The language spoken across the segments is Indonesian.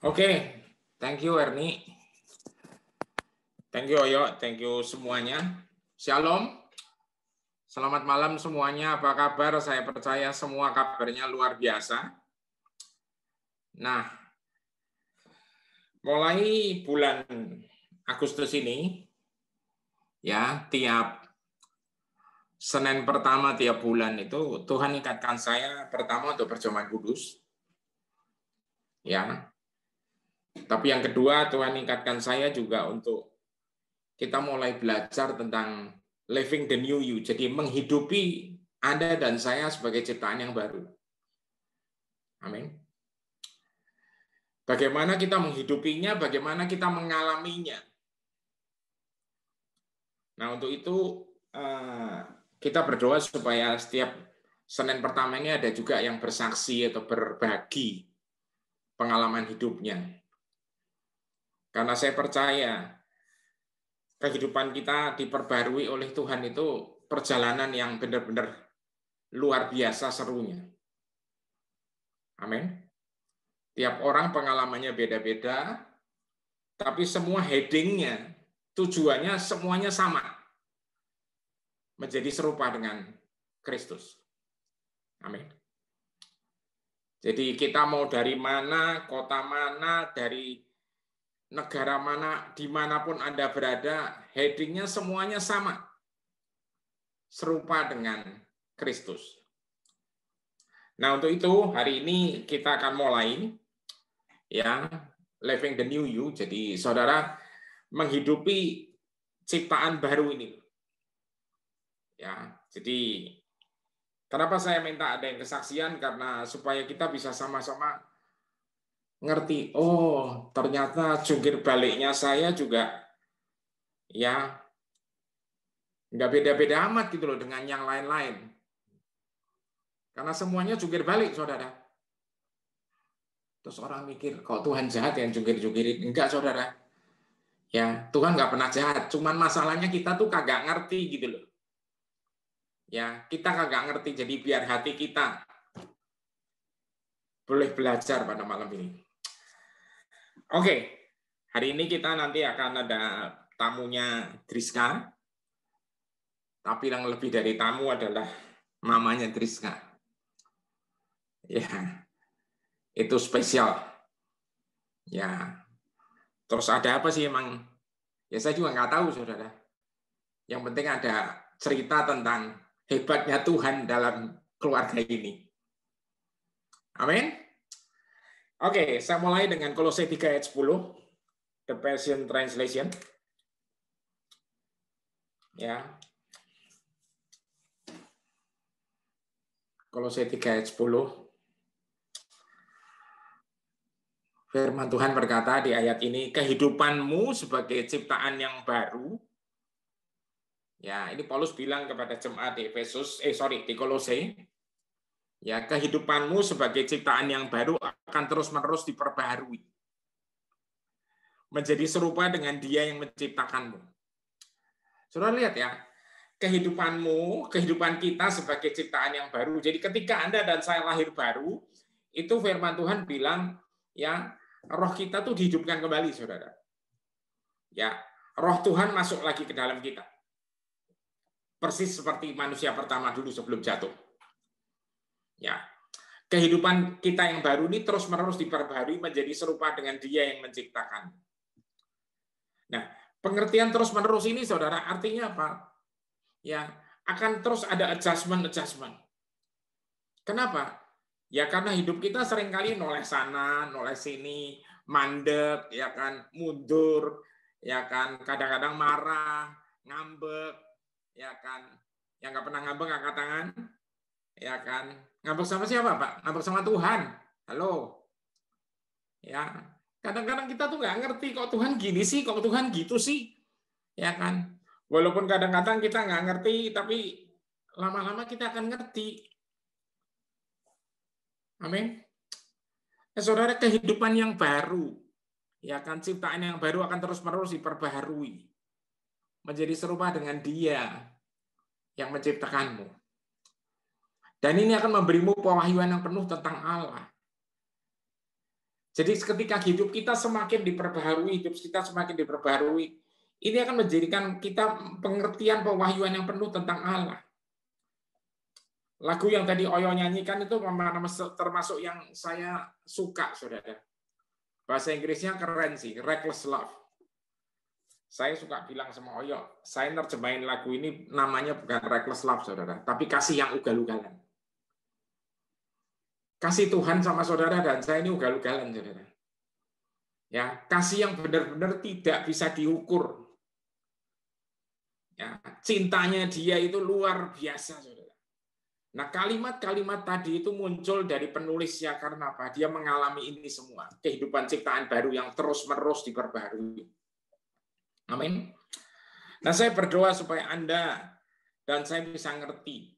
Oke, thank you Erni, thank you Oyo, thank you semuanya. Shalom, selamat malam semuanya. Apa kabar? Saya percaya semua kabarnya luar biasa. Nah, mulai bulan Agustus ini, ya tiap Senin pertama tiap bulan itu Tuhan ikatkan saya pertama untuk perjamuan kudus, ya. Tapi yang kedua Tuhan ikatkan saya juga untuk kita mulai belajar tentang living the new you, jadi menghidupi Anda dan saya sebagai ciptaan yang baru. Amin. Bagaimana kita menghidupinya, bagaimana kita mengalaminya. Nah, untuk itu kita berdoa supaya setiap Senin pertama ini ada juga yang bersaksi atau berbagi pengalaman hidupnya. Karena saya percaya kehidupan kita diperbarui oleh Tuhan itu perjalanan yang benar-benar luar biasa serunya. Amin. Tiap orang pengalamannya beda-beda, tapi semua headingnya, tujuannya semuanya sama. Menjadi serupa dengan Kristus. Amin. Jadi kita mau dari mana, kota mana, dari negara mana, dimanapun Anda berada, headingnya semuanya sama. Serupa dengan Kristus. Nah, untuk itu hari ini kita akan mulai ya, living the new you. Jadi saudara menghidupi ciptaan baru ini. Ya, jadi kenapa saya minta ada yang kesaksian, karena supaya kita bisa sama-sama ngerti, oh ternyata jungkir baliknya saya juga ya nggak beda-beda amat gitu loh dengan yang lain-lain. Karena semuanya jungkir balik, saudara. Terus orang mikir, kok Tuhan jahat yang jungkir-jungkirin? Enggak, saudara. Ya, Tuhan nggak pernah jahat. Cuman masalahnya kita tuh kagak ngerti gitu loh. Ya, kita kagak ngerti. Jadi biar hati kita boleh belajar pada malam ini. Oke, hari ini kita nanti akan ada tamunya Driska. Tapi yang lebih dari tamu adalah mamanya Driska. Ya, itu spesial. Ya, terus ada apa sih emang? Ya saya juga nggak tahu, saudara. Yang penting ada cerita tentang hebatnya Tuhan dalam keluarga ini. Amin. Oke, saya mulai dengan Kolose 3 ayat 10, The Passion Translation. Ya. Kolose 3 ayat 10. Firman Tuhan berkata di ayat ini, kehidupanmu sebagai ciptaan yang baru. Ya, ini Paulus bilang kepada jemaat di di Kolose. Ya, kehidupanmu sebagai ciptaan yang baru akan terus-menerus diperbaharui. Menjadi serupa dengan Dia yang menciptakanmu. Saudara lihat ya, kehidupanmu, kehidupan kita sebagai ciptaan yang baru. Jadi ketika Anda dan saya lahir baru, itu firman Tuhan bilang, ya, roh kita tuh dihidupkan kembali, saudara. Ya, roh Tuhan masuk lagi ke dalam kita. Persis seperti manusia pertama dulu sebelum jatuh. Ya, kehidupan kita yang baru ini terus-menerus diperbaharui menjadi serupa dengan Dia yang menciptakan. Nah, pengertian terus-menerus ini, saudara, artinya apa? Ya, akan terus ada adjustment. Kenapa? Ya karena hidup kita seringkali noleh sana, noleh sini, mandek, ya kan, mundur, ya kan, kadang-kadang marah, ngambek, ya kan. Yang nggak pernah ngambek angkat tangan, ya kan. Ngambek sama siapa, Pak? Ngambek sama Tuhan. Halo. Ya, kadang-kadang kita tuh nggak ngerti, kok Tuhan gini sih, kok Tuhan gitu sih, ya kan. Walaupun kadang-kadang kita nggak ngerti, tapi lama-lama kita akan ngerti. Amin. Saudara, kehidupan yang baru, ya kan, ciptaan yang baru akan terus-menerus diperbaharui menjadi serupa dengan Dia yang menciptakanmu. Dan ini akan memberimu pewahyuan yang penuh tentang Allah. Jadi ketika hidup kita semakin diperbaharui, hidup kita semakin diperbaharui, ini akan menjadikan kita pengertian pewahyuan yang penuh tentang Allah. Lagu yang tadi Oyo nyanyikan itu termasuk yang saya suka, saudara. Bahasa Inggrisnya keren sih, Reckless Love. Saya suka bilang sama Oyo, saya nerjemahin lagu ini namanya bukan Reckless Love, saudara, tapi kasih yang ugal-ugalan. Kasih Tuhan sama saudara dan saya ini ugal-ugalan, saudara. Ya, kasih yang benar-benar tidak bisa diukur. Ya, cintanya dia itu luar biasa, saudara. Nah, kalimat-kalimat tadi itu muncul dari penulisnya karena apa? Dia mengalami ini semua, kehidupan ciptaan baru yang terus-menerus diperbaharui. Amin. Nah, saya berdoa supaya Anda dan saya bisa ngerti.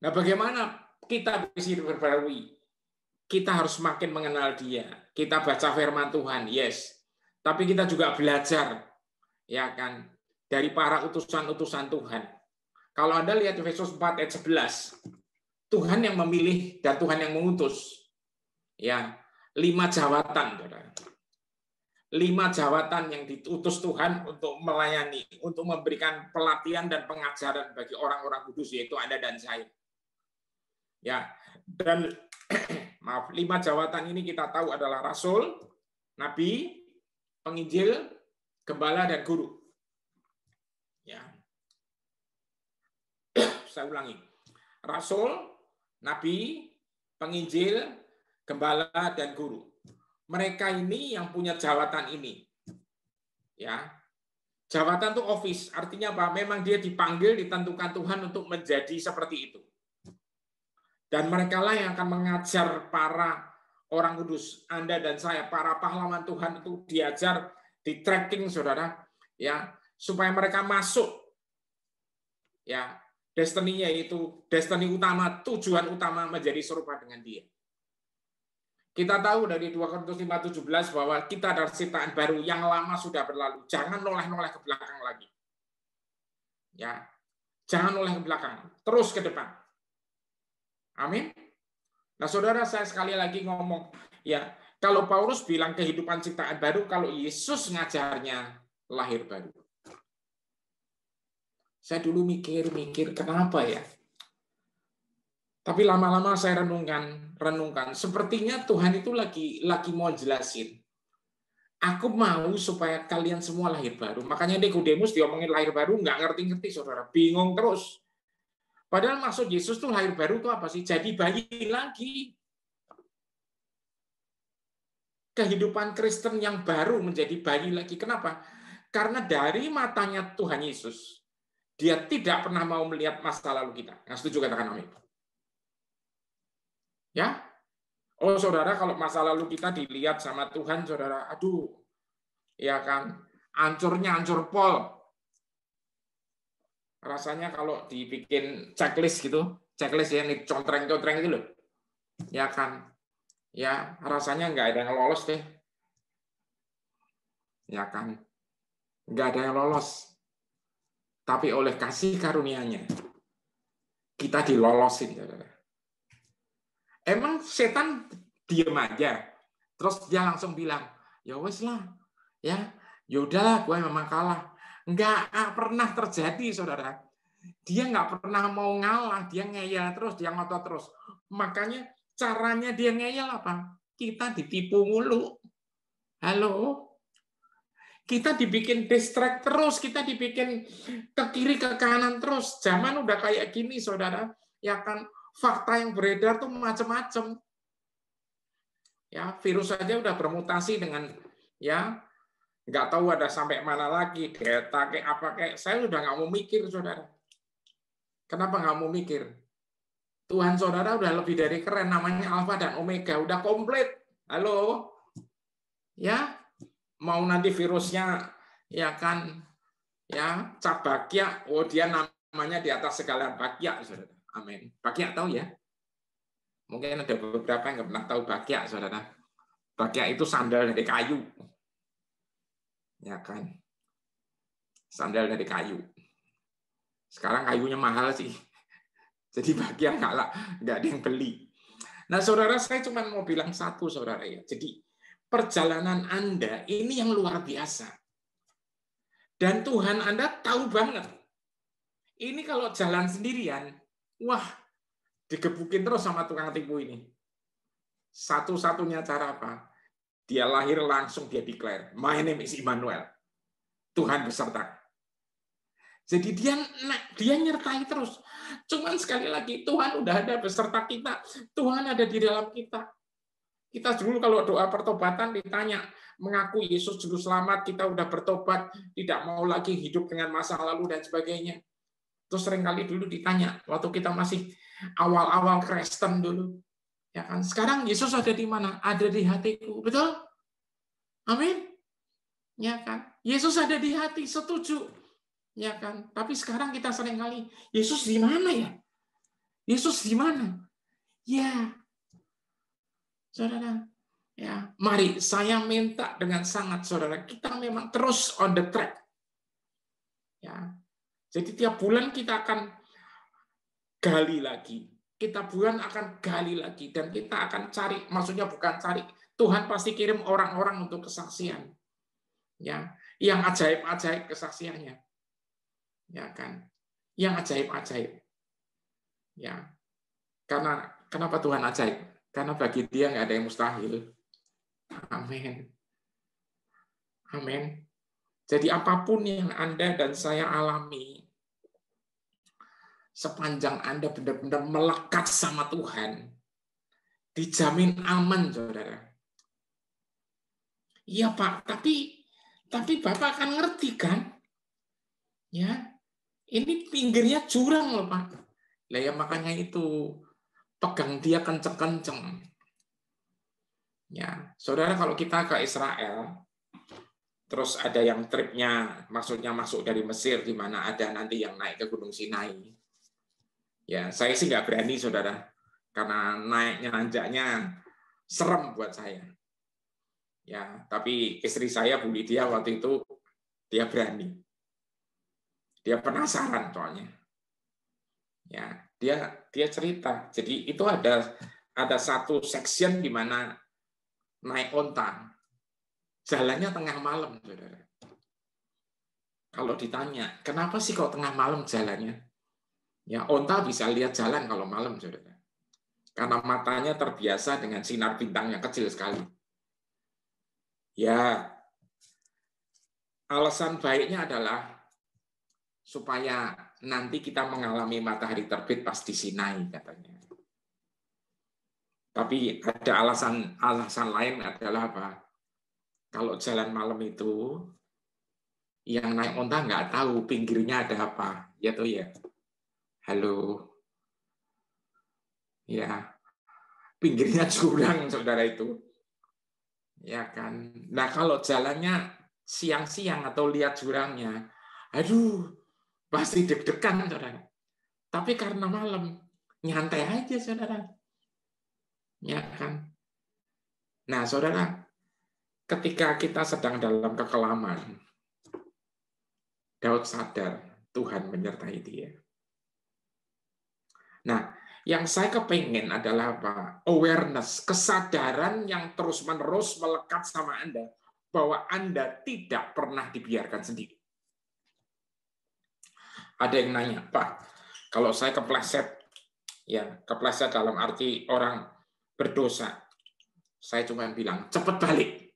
Nah, bagaimana kita bisa diperbaharui? Kita harus makin mengenal dia. Kita baca firman Tuhan, yes. Tapi kita juga belajar, ya kan, dari para utusan-utusan Tuhan. Kalau Anda lihat Efesus 4 ayat 11, Tuhan yang memilih dan Tuhan yang mengutus. Ya, 5 jawatan, saudara. 5 jawatan yang diutus Tuhan untuk melayani, untuk memberikan pelatihan dan pengajaran bagi orang-orang kudus, yaitu Anda dan saya. Ya, dan maaf, 5 jawatan ini kita tahu adalah rasul, nabi, penginjil, gembala, dan guru. Ya. Saya ulangi. Rasul, nabi, penginjil, gembala, dan guru. Mereka ini yang punya jawatan ini. Ya. Jawatan itu office, artinya apa? Memang dia dipanggil, ditentukan Tuhan untuk menjadi seperti itu. Dan mereka lah yang akan mengajar para orang kudus, Anda dan saya, para pahlawan Tuhan itu diajar, di tracking, saudara, ya, supaya mereka masuk, ya, destiny-nya itu, destiny utama, tujuan utama menjadi serupa dengan dia. Kita tahu dari 2 Korintus 5:17 bahwa kita adalah ciptaan baru, yang lama sudah berlalu. Jangan noleh-noleh ke belakang lagi. Ya, jangan noleh ke belakang, terus ke depan. Amin. Nah, saudara, saya sekali lagi ngomong, ya, kalau Paulus bilang kehidupan ciptaan baru, kalau Yesus ngajarnya lahir baru. Saya dulu mikir kenapa ya? Tapi lama-lama saya renungkan. Sepertinya Tuhan itu lagi mau jelasin. Aku mau supaya kalian semua lahir baru. Makanya Nikodemus diomongin lahir baru, nggak ngerti-ngerti, saudara. Bingung terus. Padahal maksud Yesus tuh lahir baru itu apa sih? Jadi bayi lagi. Kehidupan Kristen yang baru menjadi bayi lagi. Kenapa? Karena dari matanya Tuhan Yesus, dia tidak pernah mau melihat masa lalu kita. Yang setuju katakan amin. Ya? Oh, saudara, kalau masa lalu kita dilihat sama Tuhan, saudara, aduh, ya kan, hancur pol. Rasanya kalau dibikin checklist gitu, checklist yang contreng-contreng itu loh, ya kan, ya rasanya nggak ada yang lolos deh, ya kan, nggak ada yang lolos. Tapi oleh kasih karunia-Nya, kita dilolosin, saudara. Emang setan diem aja, terus dia langsung bilang, ya wes lah, ya udahlah, gue memang kalah. Nggak pernah terjadi, saudara. Dia nggak pernah mau ngalah, dia ngeyel terus, dia ngotot terus. Makanya caranya dia ngeyel apa? Kita ditipu mulu. Halo? Kita dibikin distract terus, kita dibikin ke kiri, ke kanan terus. Zaman udah kayak gini, saudara. Ya kan, fakta yang beredar tuh macam-macam. Ya, virus saja udah bermutasi dengan, ya, nggak tahu ada sampai mana lagi, delta kayak apa kayak, saya udah nggak mau mikir, saudara. Kenapa nggak mau mikir? Tuhan saudara udah lebih dari keren, namanya Alfa dan Omega, udah komplit. Halo? Ya, mau nanti virusnya, ya kan, ya, cap bakya, oh dia namanya di atas segala bakya, saudara. Amin. Bakya tahu ya? Mungkin ada beberapa yang nggak pernah tahu bakya, saudara. Bakya itu sandal dari kayu. Ya kan? Sandal dari kayu. Sekarang kayunya mahal sih. Jadi bakya nggak ada yang beli. Nah, saudara, saya cuma mau bilang satu, saudara ya. Jadi perjalanan Anda ini yang luar biasa. Dan Tuhan Anda tahu banget. Ini kalau jalan sendirian, wah, digebukin terus sama tukang tipu ini. Satu-satunya cara apa? Dia lahir langsung dia declare, my name is Immanuel. Tuhan beserta. Jadi dia nyertai terus. Cuman sekali lagi, Tuhan udah ada beserta kita. Tuhan ada di dalam kita. Kita dulu kalau doa pertobatan ditanya, mengaku Yesus juru selamat, kita udah bertobat, tidak mau lagi hidup dengan masa lalu dan sebagainya. Terus seringkali dulu ditanya, waktu kita masih awal-awal Kristen dulu, ya kan? Sekarang Yesus ada di mana? Ada di hatiku, betul? Amin. Ya kan? Yesus ada di hati, setuju. Ya kan? Tapi sekarang kita seringkali, Yesus di mana ya? Yesus di mana? Ya, saudara. Ya, mari saya minta dengan sangat, saudara, kita memang terus on the track. Ya, jadi tiap bulan kita akan gali lagi. Kita bulan akan gali lagi dan kita akan cari, maksudnya bukan cari. Tuhan pasti kirim orang-orang untuk kesaksian. Ya, yang ajaib-ajaib kesaksiannya. Ya kan? Yang ajaib-ajaib. Ya. Karena kenapa Tuhan ajaib? Karena bagi Dia nggak ada yang mustahil. Amin. Amin. Jadi apapun yang Anda dan saya alami, sepanjang Anda benar-benar melekat sama Tuhan, dijamin aman, saudara. Iya Pak, tapi Bapak akan ngerti kan? Ya, ini pinggirnya jurang loh Pak. Lah ya makanya itu pegang dia kenceng-kenceng. Ya, saudara kalau kita ke Israel, terus ada yang tripnya, maksudnya masuk dari Mesir, di mana ada nanti yang naik ke Gunung Sinai. Ya, saya sih nggak berani, saudara, karena naiknya nanjaknya serem buat saya. Ya, tapi istri saya Bu Lydia waktu itu dia berani, dia penasaran soalnya. Ya, dia cerita. Jadi itu ada satu section di mana naik onta, jalannya tengah malam, saudara. Kalau ditanya, kenapa sih kok tengah malam jalannya? Ya, onta bisa lihat jalan kalau malam, saudara. Karena matanya terbiasa dengan sinar bintang yang kecil sekali. Ya, alasan baiknya adalah supaya nanti kita mengalami matahari terbit pas di Sinai, katanya. Tapi ada alasan lain adalah apa? Kalau jalan malam itu, yang naik onta nggak tahu pinggirnya ada apa. Ya tuh ya. Halo. Ya, pinggirnya jurang, saudara itu. Ya kan. Nah, kalau jalannya siang-siang atau lihat jurangnya, aduh, pasti deg-degan, saudara. Tapi karena malam, nyantai aja, saudara. Ya kan. Nah, saudara, ketika kita sedang dalam kekelaman, Daud sadar Tuhan menyertai dia. Nah, yang saya kepengen adalah apa? Awareness, kesadaran yang terus-menerus melekat sama Anda, bahwa Anda tidak pernah dibiarkan sendiri. Ada yang nanya, Pak, kalau saya kepleset, ya kepleset dalam arti orang berdosa, saya cuma bilang, cepat balik.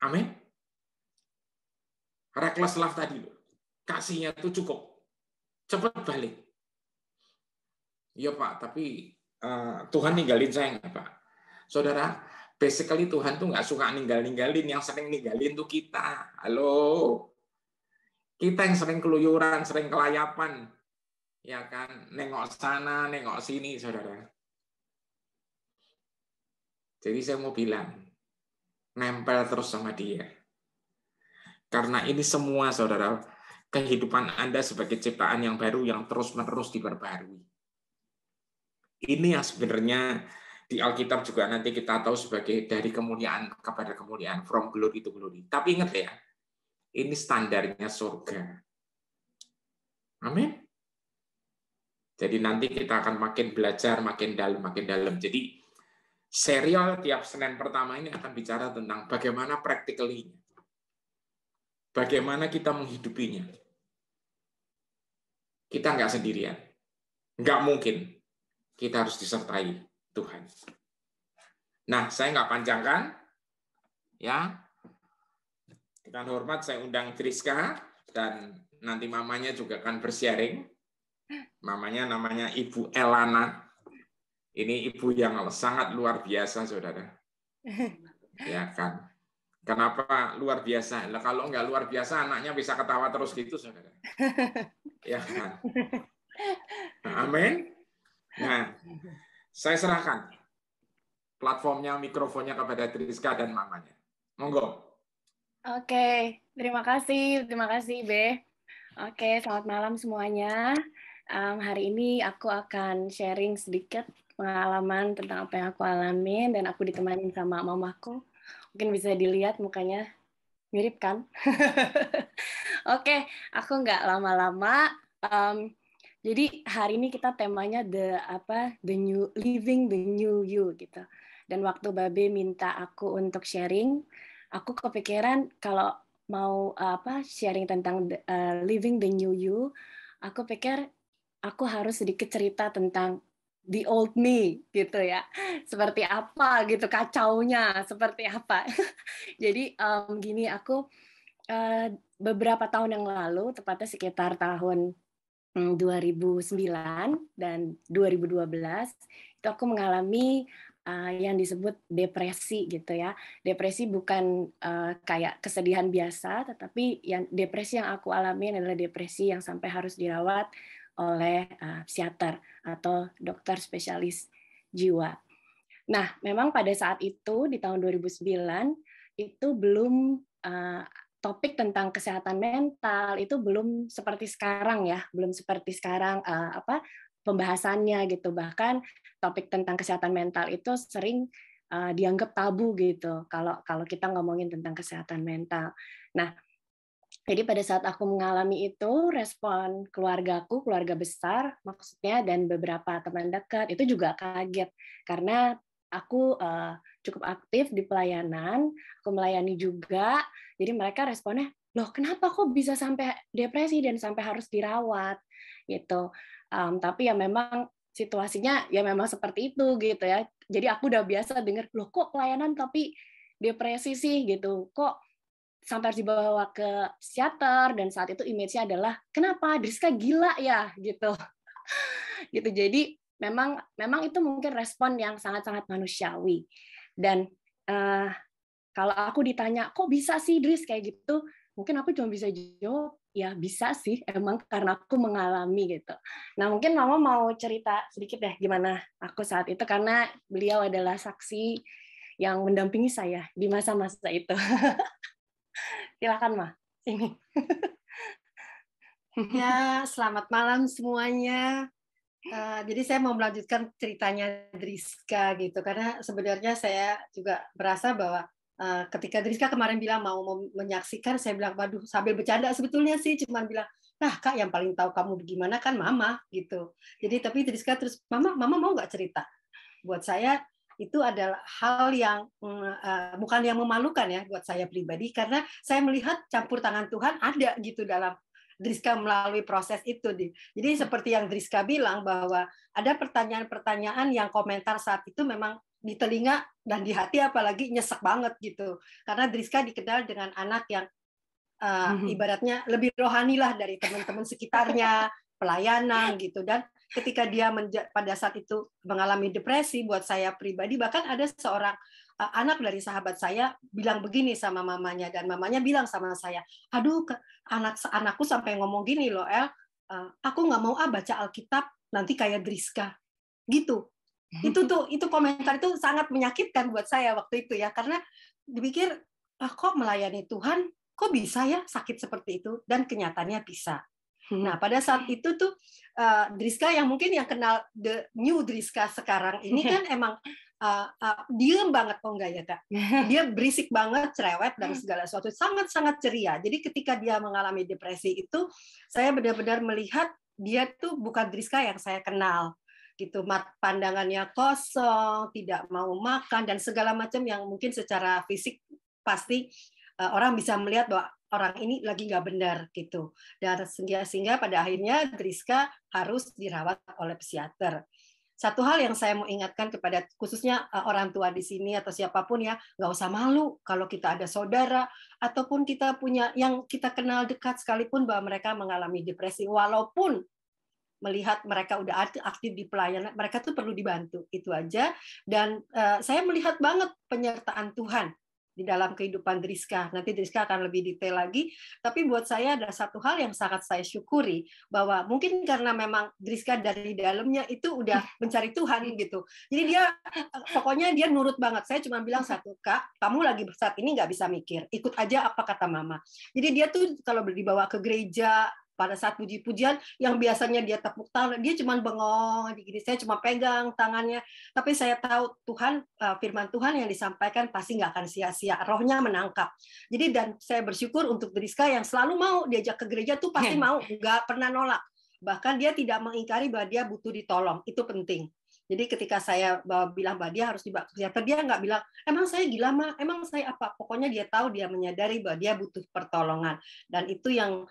Amin. Reckless love tadi, kasihnya itu cukup. Cepat balik. Iya Pak, tapi Tuhan ninggalin saya nggak Pak? Saudara, basically Tuhan tuh nggak suka ninggalin, yang sering ninggalin tuh kita. Halo, kita yang sering keluyuran, sering kelayapan, ya kan? Nengok sana, nengok sini, saudara. Jadi saya mau bilang, nempel terus sama dia. Karena ini semua, saudara, kehidupan Anda sebagai ciptaan yang baru yang terus-menerus diperbarui. Ini yang sebenarnya di Alkitab juga nanti kita tahu sebagai dari kemuliaan kepada kemuliaan, from glory to glory. Tapi ingat ya, ini standarnya surga. Amin. Jadi nanti kita akan makin belajar, makin dalam. Jadi Serial tiap Senin pertama ini akan bicara tentang bagaimana practically-nya. Bagaimana kita menghidupinya. Kita nggak sendirian. Nggak mungkin. Kita harus disertai Tuhan. Nah, saya nggak panjangkan. Ya, dengan hormat saya undang Driska, dan nanti mamanya juga akan bersharing. Mamanya namanya Ibu Elana. Ini ibu yang sangat luar biasa, saudara. Ya kan? Kenapa luar biasa? Nah, kalau nggak luar biasa, anaknya bisa ketawa terus gitu, saudara. Ya kan? Nah, amin. Nah, saya serahkan platformnya, mikrofonnya kepada Driska dan mamanya. Monggo. Oke, terima kasih Be. Oke, selamat malam semuanya. Hari ini aku akan sharing sedikit pengalaman tentang apa yang aku alamin, dan aku ditemani sama mamaku. Mungkin bisa dilihat mukanya mirip kan? Oke, aku nggak lama-lama. Jadi hari ini kita temanya living the new you gitu. Dan waktu Babe minta aku untuk sharing, aku kepikiran kalau mau sharing tentang living the new you, aku pikir aku harus sedikit cerita tentang the old me gitu ya. Seperti apa gitu kacaunya, seperti apa. Jadi gini, aku beberapa tahun yang lalu, tepatnya sekitar tahun 2009 dan 2012, itu aku mengalami yang disebut depresi gitu ya. Depresi bukan kayak kesedihan biasa, tetapi yang depresi yang aku alami adalah depresi yang sampai harus dirawat oleh psikiater atau dokter spesialis jiwa. Nah, memang pada saat itu di tahun 2009 itu belum topik tentang kesehatan mental itu belum seperti sekarang ya, belum seperti sekarang pembahasannya gitu. Bahkan topik tentang kesehatan mental itu sering dianggap tabu gitu kalau kita ngomongin tentang kesehatan mental. Nah, jadi pada saat aku mengalami itu, respon keluargaku, keluarga besar maksudnya, dan beberapa teman dekat itu juga kaget karena aku cukup aktif di pelayanan, aku melayani juga. Jadi mereka responnya, loh kenapa kok bisa sampai depresi dan sampai harus dirawat gitu. Tapi ya memang situasinya ya memang seperti itu gitu ya. Jadi aku udah biasa dengar, loh kok pelayanan tapi depresi sih gitu, kok sampai harus dibawa ke psikiater, dan saat itu image-nya adalah kenapa Driska gila ya gitu. Gitu. Jadi memang itu mungkin respon yang sangat-sangat manusiawi. Dan kalau aku ditanya kok bisa sih Dris kayak gitu, mungkin aku cuma bisa jawab ya bisa sih, emang karena aku mengalami gitu. Nah mungkin Mama mau cerita sedikit deh gimana aku saat itu, karena beliau adalah saksi yang mendampingi saya di masa-masa itu. Silakan, Ma. Ini. Ya, selamat malam semuanya. Jadi saya mau melanjutkan ceritanya Driska gitu, karena sebenarnya saya juga merasa bahwa ketika Driska kemarin bilang mau menyaksikan, saya bilang, waduh, sambil bercanda sebetulnya sih, cuman bilang, nah Kak, yang paling tahu kamu gimana kan Mama gitu. Jadi tapi Driska terus, Mama mau nggak cerita? Buat saya itu adalah hal yang bukan yang memalukan ya buat saya pribadi, karena saya melihat campur tangan Tuhan ada gitu dalam Driska melalui proses itu. Jadi seperti yang Driska bilang bahwa ada pertanyaan-pertanyaan yang komentar saat itu memang di telinga dan di hati apalagi nyesek banget gitu. Karena Driska dikenal dengan anak yang ibaratnya lebih rohani lah dari teman-teman sekitarnya, pelayanan gitu. Dan ketika dia pada saat itu mengalami depresi, buat saya pribadi, bahkan ada seorang anak dari sahabat saya bilang begini sama mamanya, dan mamanya bilang sama saya, aduh anakku sampai ngomong gini loh, El, aku nggak mau baca Alkitab nanti kayak Driska gitu. Itu komentar itu sangat menyakitkan buat saya waktu itu ya, karena dipikir kok melayani Tuhan kok bisa ya sakit seperti itu, dan kenyataannya bisa. Nah, pada saat itu tuh Driska yang mungkin yang kenal the new Driska sekarang ini kan emang diem banget, oh enggak ya Kak? Dia berisik banget, cerewet dan segala sesuatu, sangat-sangat ceria. Jadi ketika dia mengalami depresi itu, saya benar-benar melihat dia tuh bukan Driska yang saya kenal. gitu, pandangannya kosong, tidak mau makan dan segala macam yang mungkin secara fisik pasti orang bisa melihat bahwa orang ini lagi nggak benar gitu. Dan sehingga pada akhirnya Driska harus dirawat oleh psikiater. Satu hal yang saya mau ingatkan kepada khususnya orang tua di sini atau siapapun ya, nggak usah malu kalau kita ada saudara ataupun kita punya yang kita kenal dekat sekalipun bahwa mereka mengalami depresi, walaupun melihat mereka udah aktif di pelayanan, mereka tuh perlu dibantu, itu aja. Dan saya melihat banget penyertaan Tuhan di dalam kehidupan Driska. Nanti Driska akan lebih detail lagi. Tapi buat saya ada satu hal yang sangat saya syukuri, bahwa mungkin karena memang Driska dari dalamnya itu udah mencari Tuhan gitu. Jadi dia pokoknya dia nurut banget. Saya cuma bilang satu, Kak, kamu lagi saat ini nggak bisa mikir. Ikut aja apa kata Mama. Jadi dia tuh kalau dibawa ke gereja, pada saat puji-pujian yang biasanya dia tepuk tangan, dia cuma bengong, gini. Saya cuma pegang tangannya, tapi saya tahu Tuhan, firman Tuhan yang disampaikan pasti nggak akan sia-sia, rohnya menangkap. Jadi dan saya bersyukur untuk Driska yang selalu mau diajak ke gereja tuh pasti mau, nggak pernah nolak. Bahkan dia tidak mengingkari bahwa dia butuh ditolong, itu penting. Jadi ketika saya bilang bahwa dia harus dibawa ke psikiater, dia nggak bilang, emang saya gila, Ma? Emang saya apa? Pokoknya dia tahu, dia menyadari bahwa dia butuh pertolongan. Dan itu yang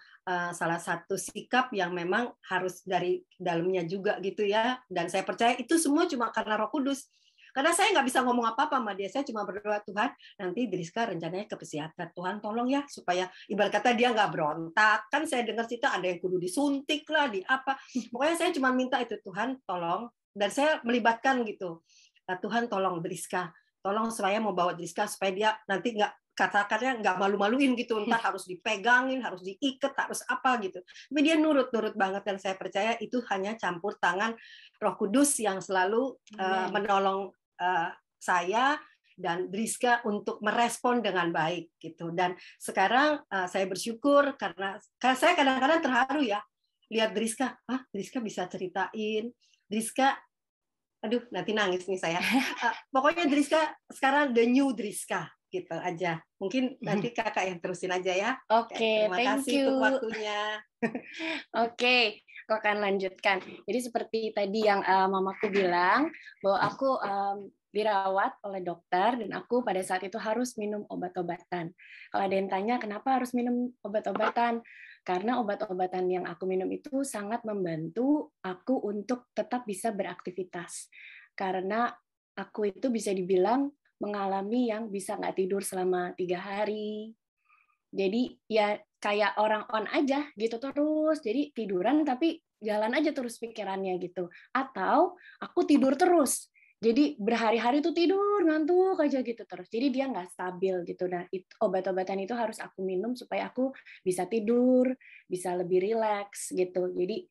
salah satu sikap yang memang harus dari dalamnya juga gitu ya. Dan saya percaya itu semua cuma karena Roh Kudus. Karena saya nggak bisa ngomong apa-apa sama dia, saya cuma berdoa, Tuhan, nanti Driska rencananya ke psikiater. Tuhan tolong ya, supaya ibarat kata dia nggak berontak. Kan saya dengar cerita ada yang kudu disuntik lah, di apa. Pokoknya saya cuma minta itu, Tuhan tolong. Dan saya melibatkan gitu, Tuhan tolong Driska, tolong supaya mau bawa Driska supaya dia nanti nggak katakannya nggak malu-maluin gitu, entar harus dipegangin, harus diikat, harus apa gitu. Tapi dia nurut banget dan saya percaya itu hanya campur tangan Roh Kudus yang selalu menolong saya dan Driska untuk merespon dengan baik gitu. Dan sekarang saya bersyukur karena saya kadang-kadang terharu ya lihat Driska, Driska bisa ceritain. Driska, aduh nanti nangis nih saya. Pokoknya Driska sekarang the new Driska gitu aja. Mungkin nanti kakak yang terusin aja ya. Oke, terima thank kasih you untuk waktunya. Oke, aku akan lanjutkan. Jadi seperti tadi yang mamaku bilang bahwa aku dirawat oleh dokter dan aku pada saat itu harus minum obat-obatan. Kalau ada yang tanya kenapa harus minum obat-obatan? Karena obat-obatan yang aku minum itu sangat membantu aku untuk tetap bisa beraktivitas. Karena aku itu bisa dibilang mengalami yang bisa nggak tidur selama 3 hari. Jadi ya kayak orang on aja gitu terus. Jadi tiduran tapi jalan aja terus pikirannya gitu. Atau aku tidur terus. Jadi berhari-hari tuh tidur, ngantuk aja gitu terus. Jadi dia nggak stabil gitu. Nah, obat-obatan itu harus aku minum supaya aku bisa tidur, bisa lebih rileks gitu. Jadi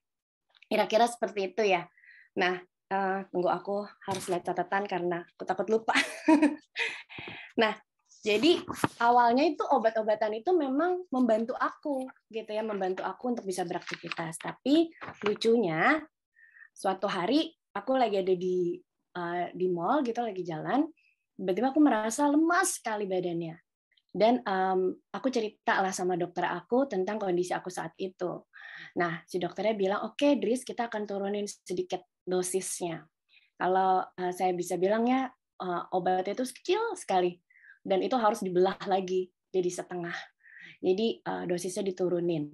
kira-kira seperti itu ya. Nah, tunggu aku harus lihat catatan karena aku takut lupa. Nah, jadi awalnya itu obat-obatan itu memang membantu aku gitu ya, membantu aku untuk bisa beraktivitas. Tapi lucunya suatu hari aku lagi ada di mall gitu, lagi jalan, tiba-tiba aku merasa lemas sekali badannya. Dan aku cerita lah sama dokter aku tentang kondisi aku saat itu. Nah, si dokternya bilang, oke, Dris, kita akan turunin sedikit dosisnya. Kalau saya bisa bilangnya obatnya itu kecil sekali dan itu harus dibelah lagi jadi setengah. Jadi dosisnya diturunin.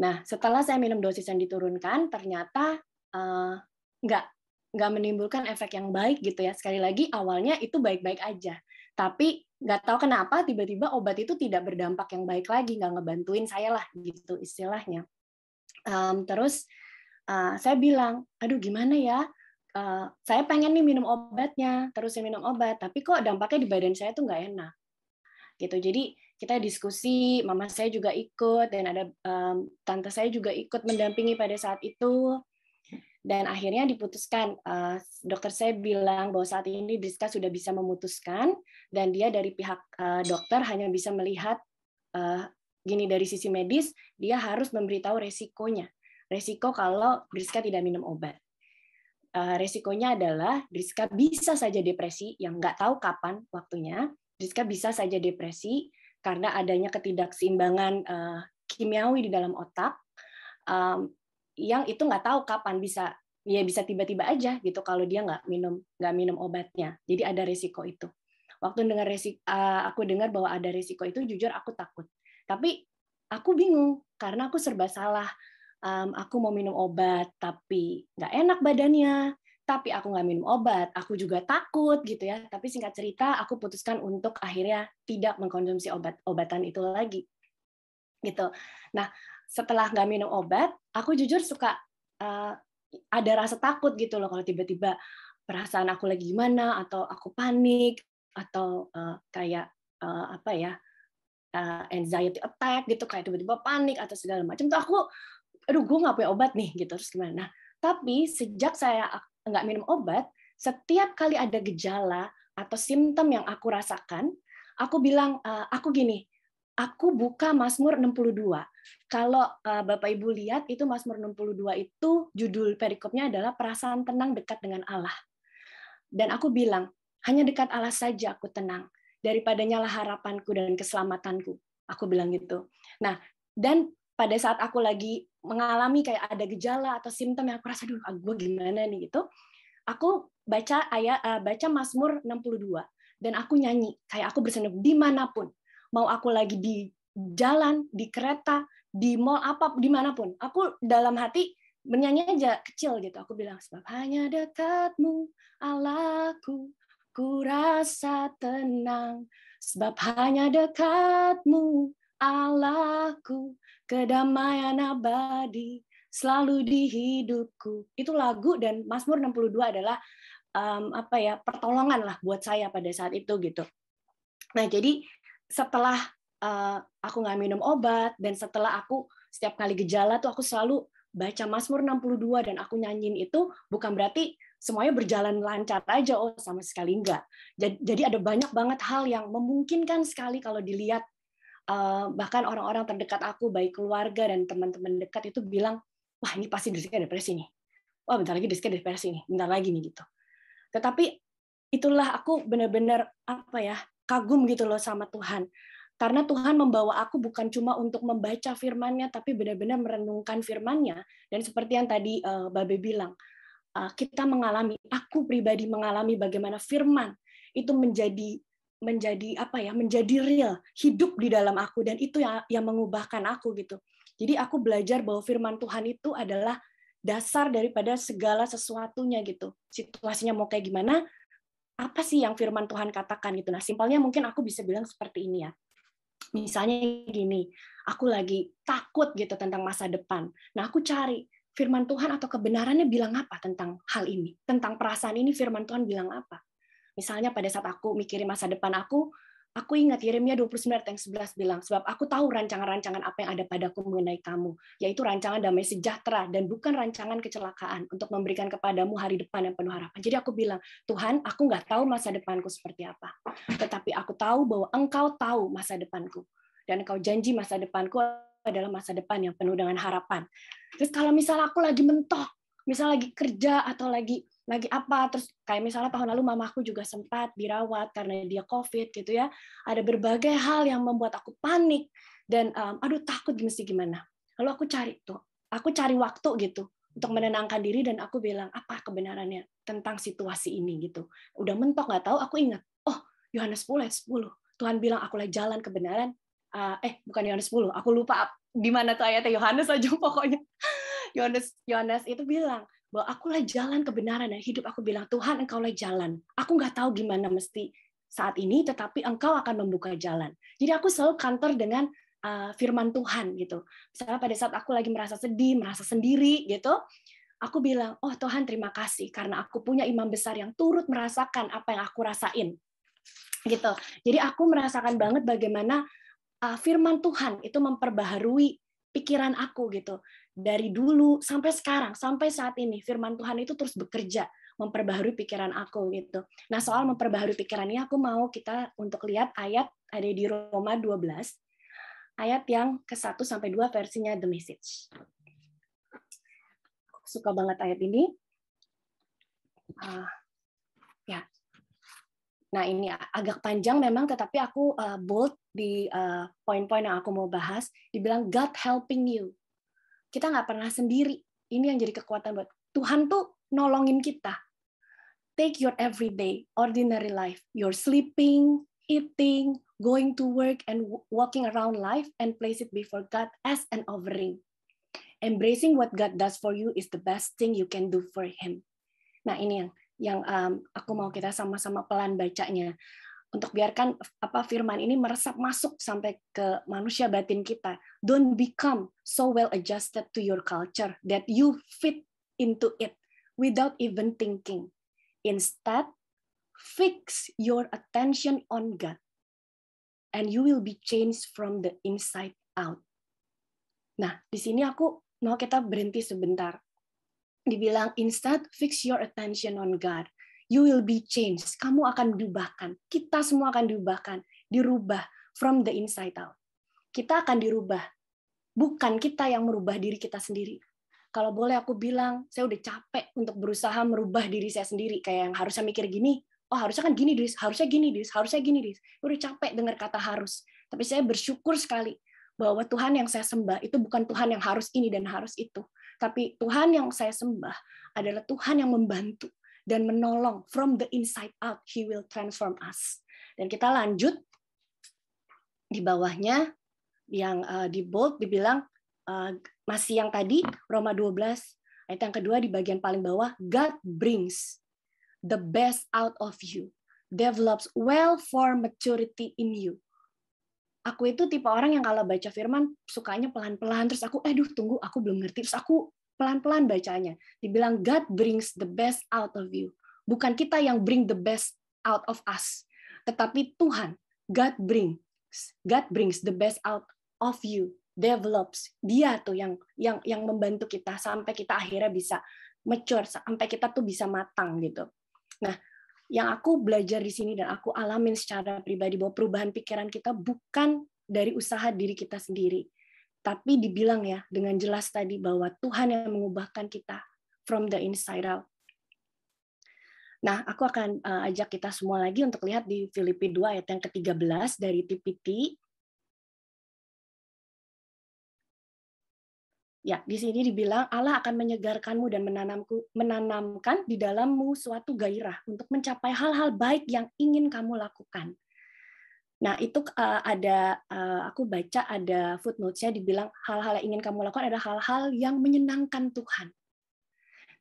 Nah, setelah saya minum dosis yang diturunkan, ternyata nggak menimbulkan efek yang baik gitu ya. Sekali lagi awalnya itu baik-baik aja, tapi nggak tahu kenapa tiba-tiba obat itu tidak berdampak yang baik lagi, nggak ngebantuin saya lah gitu istilahnya. Terus saya bilang, aduh gimana ya? Saya pengen nih minum obatnya, terusin minum obat, tapi kok dampaknya di badan saya tuh nggak enak. Gitu. Jadi kita diskusi, mama saya juga ikut, dan ada tante saya juga ikut mendampingi pada saat itu. Dan akhirnya diputuskan, dokter saya bilang bahwa saat ini Driska sudah bisa memutuskan, dan dia dari pihak dokter hanya bisa melihat gini dari sisi medis, dia harus memberitahu resikonya. Resiko kalau Driska tidak minum obat. Resikonya adalah Driska bisa saja depresi yang nggak tahu kapan waktunya. Driska bisa saja depresi karena adanya ketidakseimbangan kimiawi di dalam otak yang itu nggak tahu kapan bisa ya bisa tiba-tiba aja gitu kalau dia nggak minum obatnya. Jadi ada risiko itu. Waktu aku dengar bahwa ada risiko itu, jujur aku takut. Tapi aku bingung karena aku serba salah. Aku mau minum obat tapi nggak enak badannya. Tapi aku nggak minum obat, aku juga takut gitu ya. Tapi singkat cerita, aku putuskan untuk akhirnya tidak mengkonsumsi obatan itu lagi. Gitu. Nah, setelah nggak minum obat, aku jujur suka ada rasa takut gitu loh kalau tiba-tiba perasaan aku lagi gimana, atau aku panik, atau kayak apa ya, anxiety attack gitu, kayak tiba-tiba panik atau segala macam tuh aku, aduh gue nggak punya obat nih gitu, terus gimana? Nah, tapi sejak saya nggak minum obat, setiap kali ada gejala atau simptom yang aku rasakan, aku bilang, aku gini, aku buka Mazmur 62. Kalau Bapak Ibu lihat, itu Mazmur 62 itu judul perikopnya adalah perasaan tenang dekat dengan Allah. Dan aku bilang, hanya dekat Allah saja aku tenang, daripada nyala harapanku dan keselamatanku. Aku bilang gitu. Nah, dan pada saat aku lagi mengalami kayak ada gejala atau simptom yang aku rasa, aduh, gue gimana nih gitu, aku baca Mazmur 62 dan aku nyanyi, kayak aku bersenang dimanapun, mau aku lagi di jalan, di kereta, di mall, apa dimanapun, aku dalam hati bernyanyi aja kecil gitu. Aku bilang, sebab hanya dekatmu Allahku, ku rasa tenang, sebab hanya dekatmu Allahku, kedamaian abadi selalu di hidupku. Itu lagu, dan Mazmur 62 adalah pertolongan lah buat saya pada saat itu gitu. Nah, jadi setelah aku nggak minum obat, dan setelah aku setiap kali gejala tuh aku selalu baca Mazmur 62 dan aku nyanyiin itu, bukan berarti semuanya berjalan lancar aja, oh sama sekali enggak. Jadi ada banyak banget hal yang memungkinkan sekali kalau dilihat, bahkan orang-orang terdekat aku, baik keluarga dan teman-teman dekat itu bilang, wah ini pasti Driska depresi nih. Wah bentar lagi Driska depresi nih, bentar lagi nih gitu. Tetapi itulah aku benar-benar kagum gitu loh sama Tuhan. Karena Tuhan membawa aku bukan cuma untuk membaca firman-Nya, tapi benar-benar merenungkan firman-Nya. Dan seperti yang tadi Babe bilang, kita mengalami, aku pribadi mengalami bagaimana firman itu menjadi real, hidup di dalam aku, dan itu yang mengubahkan aku gitu. Jadi aku belajar bahwa firman Tuhan itu adalah dasar daripada segala sesuatunya gitu. Situasinya mau kayak gimana, apa sih yang firman Tuhan katakan gitu. Nah, simpelnya mungkin aku bisa bilang seperti ini ya. Misalnya gini, aku lagi takut gitu tentang masa depan. Nah, aku cari firman Tuhan atau kebenarannya bilang apa tentang hal ini. Tentang perasaan ini firman Tuhan bilang apa. Misalnya pada saat aku mikirin masa depan aku ingat Yeremia 29 ayat 11 bilang, sebab aku tahu rancangan-rancangan apa yang ada padaku mengenai kamu, yaitu rancangan damai sejahtera dan bukan rancangan kecelakaan, untuk memberikan kepadamu hari depan yang penuh harapan. Jadi aku bilang, Tuhan, aku nggak tahu masa depanku seperti apa, tetapi aku tahu bahwa Engkau tahu masa depanku, dan Engkau janji masa depanku adalah masa depan yang penuh dengan harapan. Terus kalau misalnya aku lagi mentok, misalnya lagi kerja atau lagi apa, terus kayak misalnya tahun lalu mamaku juga sempat dirawat karena dia COVID gitu ya, ada berbagai hal yang membuat aku panik dan aduh takut mesti gimana. Lalu aku cari waktu gitu untuk menenangkan diri, dan aku bilang apa kebenarannya tentang situasi ini gitu. Udah mentok nggak tahu, aku ingat, oh Yohanes 10 ayat 10, Tuhan bilang akulah jalan kebenaran, bukan Yohanes 10, aku lupa di mana tuh ayatnya, Yohanes aja pokoknya. Yohanes itu bilang bahwa akulah jalan kebenaran dan hidup. Aku bilang, Tuhan, Engkaulah jalan. Aku nggak tahu gimana mesti saat ini, tetapi Engkau akan membuka jalan. Jadi aku selalu kantor dengan firman Tuhan gitu. Misalnya pada saat aku lagi merasa sedih, merasa sendiri gitu, aku bilang, oh Tuhan terima kasih karena aku punya imam besar yang turut merasakan apa yang aku rasain. Gitu. Jadi aku merasakan banget bagaimana firman Tuhan itu memperbaharui pikiran aku gitu. Dari dulu sampai sekarang, sampai saat ini, firman Tuhan itu terus bekerja memperbaharui pikiran aku gitu. Nah, soal memperbaharui pikiran ini aku mau kita untuk lihat ayat ada di Roma 12, ayat yang ke-1 sampai 2 versinya The Message. Suka banget ayat ini. Ya. Nah, ini agak panjang memang, tetapi aku bold di poin-poin yang aku mau bahas. Dibilang God helping you. Kita nggak pernah sendiri. Ini yang jadi kekuatan buat Tuhan tuh nolongin kita. Take your everyday, ordinary life. You're sleeping, eating, going to work, and walking around life and place it before God as an offering. Embracing what God does for you is the best thing you can do for Him. Nah, ini yang aku mau kita sama-sama pelan bacanya. Untuk biarkan firman ini meresap masuk sampai ke manusia batin kita. Don't become so well adjusted to your culture that you fit into it without even thinking. Instead, fix your attention on God, and you will be changed from the inside out. Nah, di sini aku mau kita berhenti sebentar. Dibilang, instead, fix your attention on God. You will be changed. Kamu akan diubahkan. Kita semua akan diubahkan. Dirubah from the inside out. Kita akan dirubah. Bukan kita yang merubah diri kita sendiri. Kalau boleh aku bilang, saya udah capek untuk berusaha merubah diri saya sendiri. Kayak yang harusnya mikir gini, oh harusnya kan gini, Dris. Harusnya gini, Dris. Harusnya gini, Dris. Udah capek dengar kata harus. Tapi saya bersyukur sekali bahwa Tuhan yang saya sembah itu bukan Tuhan yang harus ini dan harus itu. Tapi Tuhan yang saya sembah adalah Tuhan yang membantu dan menolong from the inside out. He will transform us. Dan kita lanjut di bawahnya yang di bold dibilang masih yang tadi Roma 12 ayat yang kedua di bagian paling bawah, God brings the best out of you, develops well for maturity in you. Aku itu tipe orang yang kalau baca firman sukanya pelan-pelan, terus aku tunggu aku belum ngerti, terus aku pelan-pelan bacanya. Dibilang God brings the best out of you. Bukan kita yang bring the best out of us, tetapi Tuhan, God brings the best out of you, develops. Dia tuh yang membantu kita sampai kita akhirnya bisa mature, sampai kita tuh bisa matang gitu. Nah, yang aku belajar di sini dan aku alamin secara pribadi bahwa perubahan pikiran kita bukan dari usaha diri kita sendiri, tapi dibilang ya dengan jelas tadi bahwa Tuhan yang mengubahkan kita from the inside out. Nah, aku akan ajak kita semua lagi untuk lihat di Filipi 2 ayat yang ke-13 dari TPT. Ya, di sini dibilang Allah akan menyegarkanmu dan menanamkan di dalammu suatu gairah untuk mencapai hal-hal baik yang ingin kamu lakukan. Nah, itu aku baca ada footnotes-nya dibilang hal-hal yang ingin kamu lakukan adalah hal-hal yang menyenangkan Tuhan.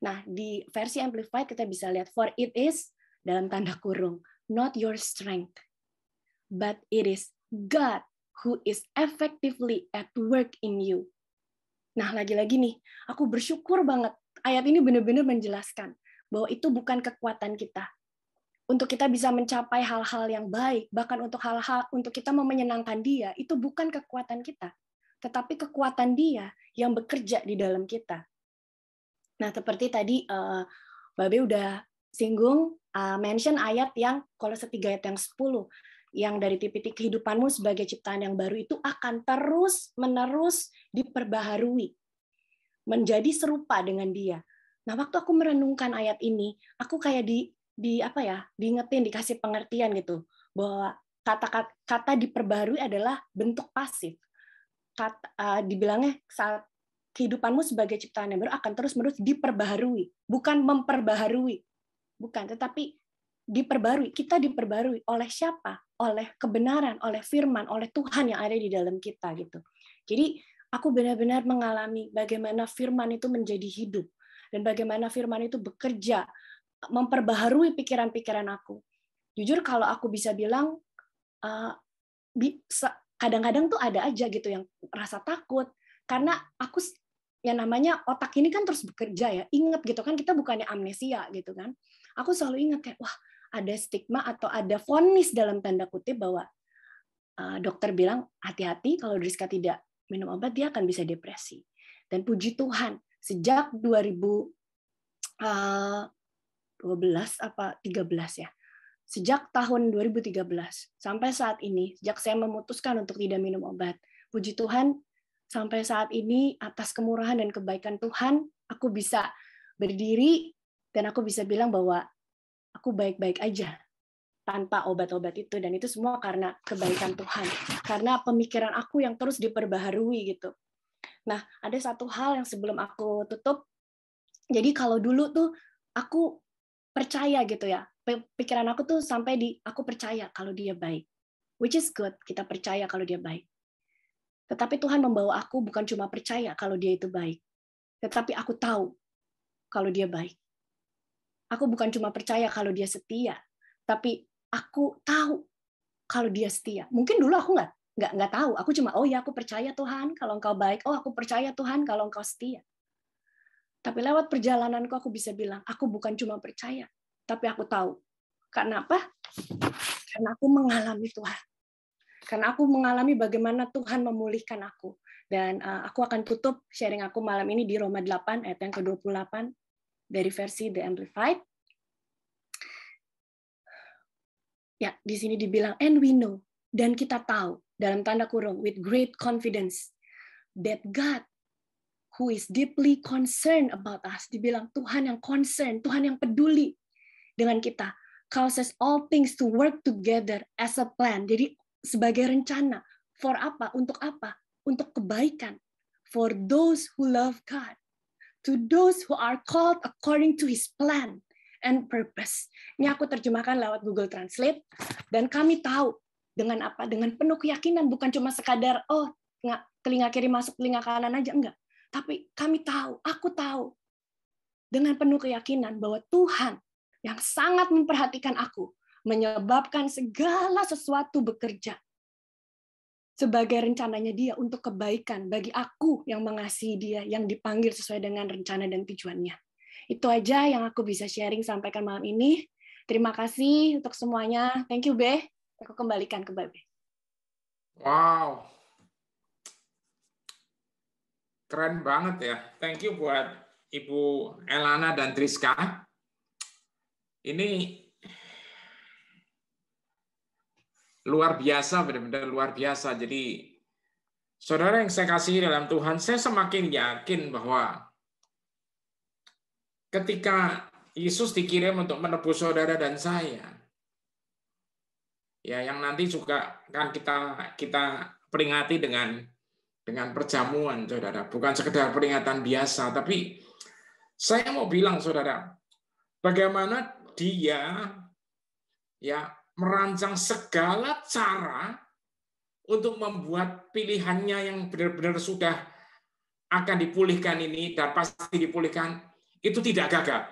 Nah, di versi Amplified kita bisa lihat, for it is, dalam tanda kurung, not your strength, but it is God who is effectively at work in you. Nah, lagi-lagi nih, aku bersyukur banget. Ayat ini benar-benar menjelaskan bahwa itu bukan kekuatan kita. Untuk kita bisa mencapai hal-hal yang baik, bahkan untuk hal-hal untuk kita menyenangkan Dia, itu bukan kekuatan kita, tetapi kekuatan Dia yang bekerja di dalam kita. Nah, seperti tadi Babe udah singgung, mention ayat yang Kolose 3 ayat yang 10, yang dari TPT kehidupanmu sebagai ciptaan yang baru itu akan terus-menerus diperbaharui, menjadi serupa dengan Dia. Nah, waktu aku merenungkan ayat ini, aku kayak diingetin, dikasih pengertian gitu, bahwa kata diperbaharui adalah bentuk pasif. Dibilangnya saat kehidupanmu sebagai ciptaan yang baru akan terus-menerus diperbaharui, bukan memperbaharui, bukan, tetapi diperbarui. Kita diperbarui oleh siapa? Oleh kebenaran, oleh firman, oleh Tuhan yang ada di dalam kita gitu. Jadi aku benar-benar mengalami bagaimana firman itu menjadi hidup dan bagaimana firman itu bekerja memperbaharui pikiran-pikiran aku. Jujur kalau aku bisa bilang kadang-kadang tuh ada aja gitu yang rasa takut karena aku yang namanya otak ini kan terus bekerja ya, inget gitu kan, kita bukannya amnesia gitu kan. Aku selalu ingat kayak wah ada stigma atau ada vonis dalam tanda kutip bahwa dokter bilang hati-hati kalau Driska tidak minum obat dia akan bisa depresi. Dan puji Tuhan sejak 2012 apa 13 ya. Sejak tahun 2013 sampai saat ini, sejak saya memutuskan untuk tidak minum obat, puji Tuhan sampai saat ini atas kemurahan dan kebaikan Tuhan, aku bisa berdiri dan aku bisa bilang bahwa aku baik-baik aja tanpa obat-obat itu, dan itu semua karena kebaikan Tuhan, karena pemikiran aku yang terus diperbaharui gitu. Nah, ada satu hal yang sebelum aku tutup. Jadi kalau dulu tuh aku percaya gitu ya. Pikiran aku tuh sampai di aku percaya kalau dia baik. Which is good, kita percaya kalau dia baik. Tetapi Tuhan membawa aku bukan cuma percaya kalau dia itu baik, tetapi aku tahu kalau dia baik. Aku bukan cuma percaya kalau dia setia, tapi aku tahu kalau dia setia. Mungkin dulu aku nggak tahu. Aku cuma, oh ya aku percaya Tuhan kalau engkau baik. Oh aku percaya Tuhan kalau engkau setia. Tapi lewat perjalananku aku bisa bilang, aku bukan cuma percaya, tapi aku tahu. Karena apa? Karena aku mengalami Tuhan. Karena aku mengalami bagaimana Tuhan memulihkan aku. Dan aku akan tutup sharing aku malam ini di Roma 8 ayat yang ke-28 dari versi The Amplified. Ya, di sini dibilang, and we know, dan kita tahu, dalam tanda kurung, with great confidence, that God, who is deeply concerned about us, dibilang Tuhan yang concern, Tuhan yang peduli dengan kita, causes all things to work together as a plan. Jadi sebagai rencana, for apa? Untuk apa? Untuk kebaikan. For those who love God, to those who are called according to His plan and purpose. Ini aku terjemahkan lewat Google Translate, dan kami tahu dengan apa? Dengan penuh keyakinan, bukan cuma sekadar telinga kiri masuk telinga kanan aja, enggak. Tapi kami tahu, aku tahu dengan penuh keyakinan bahwa Tuhan yang sangat memperhatikan aku menyebabkan segala sesuatu bekerja sebagai rencananya Dia untuk kebaikan bagi aku yang mengasihi Dia, yang dipanggil sesuai dengan rencana dan tujuannya. Itu aja yang aku bisa sharing sampaikan malam ini. Terima kasih untuk semuanya. Thank you, Be. Aku kembalikan ke Be. Wow. Keren banget ya. Thank you buat Ibu Elana dan Driska. Ini luar biasa, benar-benar luar biasa. Jadi, saudara yang saya kasihi dalam Tuhan, saya semakin yakin bahwa ketika Yesus dikirim untuk menebus saudara dan saya, ya yang nanti juga kan kita peringati dengan perjamuan, saudara. Bukan sekedar peringatan biasa, tapi saya mau bilang, saudara, bagaimana Dia ya merancang segala cara untuk membuat pilihannya yang benar-benar sudah akan dipulihkan ini dan pasti dipulihkan itu tidak gagal.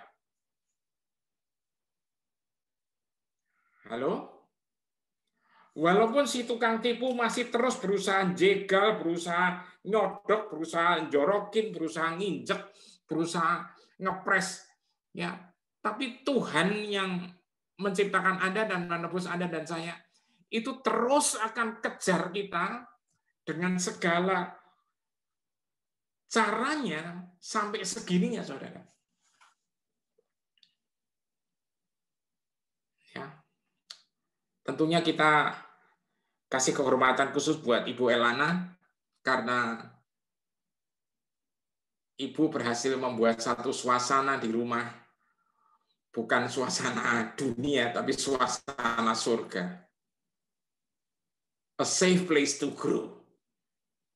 Halo? Walaupun si tukang tipu masih terus berusaha jegal, berusaha nyodok, berusaha jorokin, berusaha nginjek, berusaha ngepres, ya. Tapi Tuhan yang menciptakan Anda dan menebus Anda dan saya itu terus akan kejar kita dengan segala caranya sampai segininya, saudara. Ya. Tentunya kita kasih kehormatan khusus buat Ibu Elana karena Ibu berhasil membuat satu suasana di rumah, bukan suasana dunia, tapi suasana surga. A safe place to grow.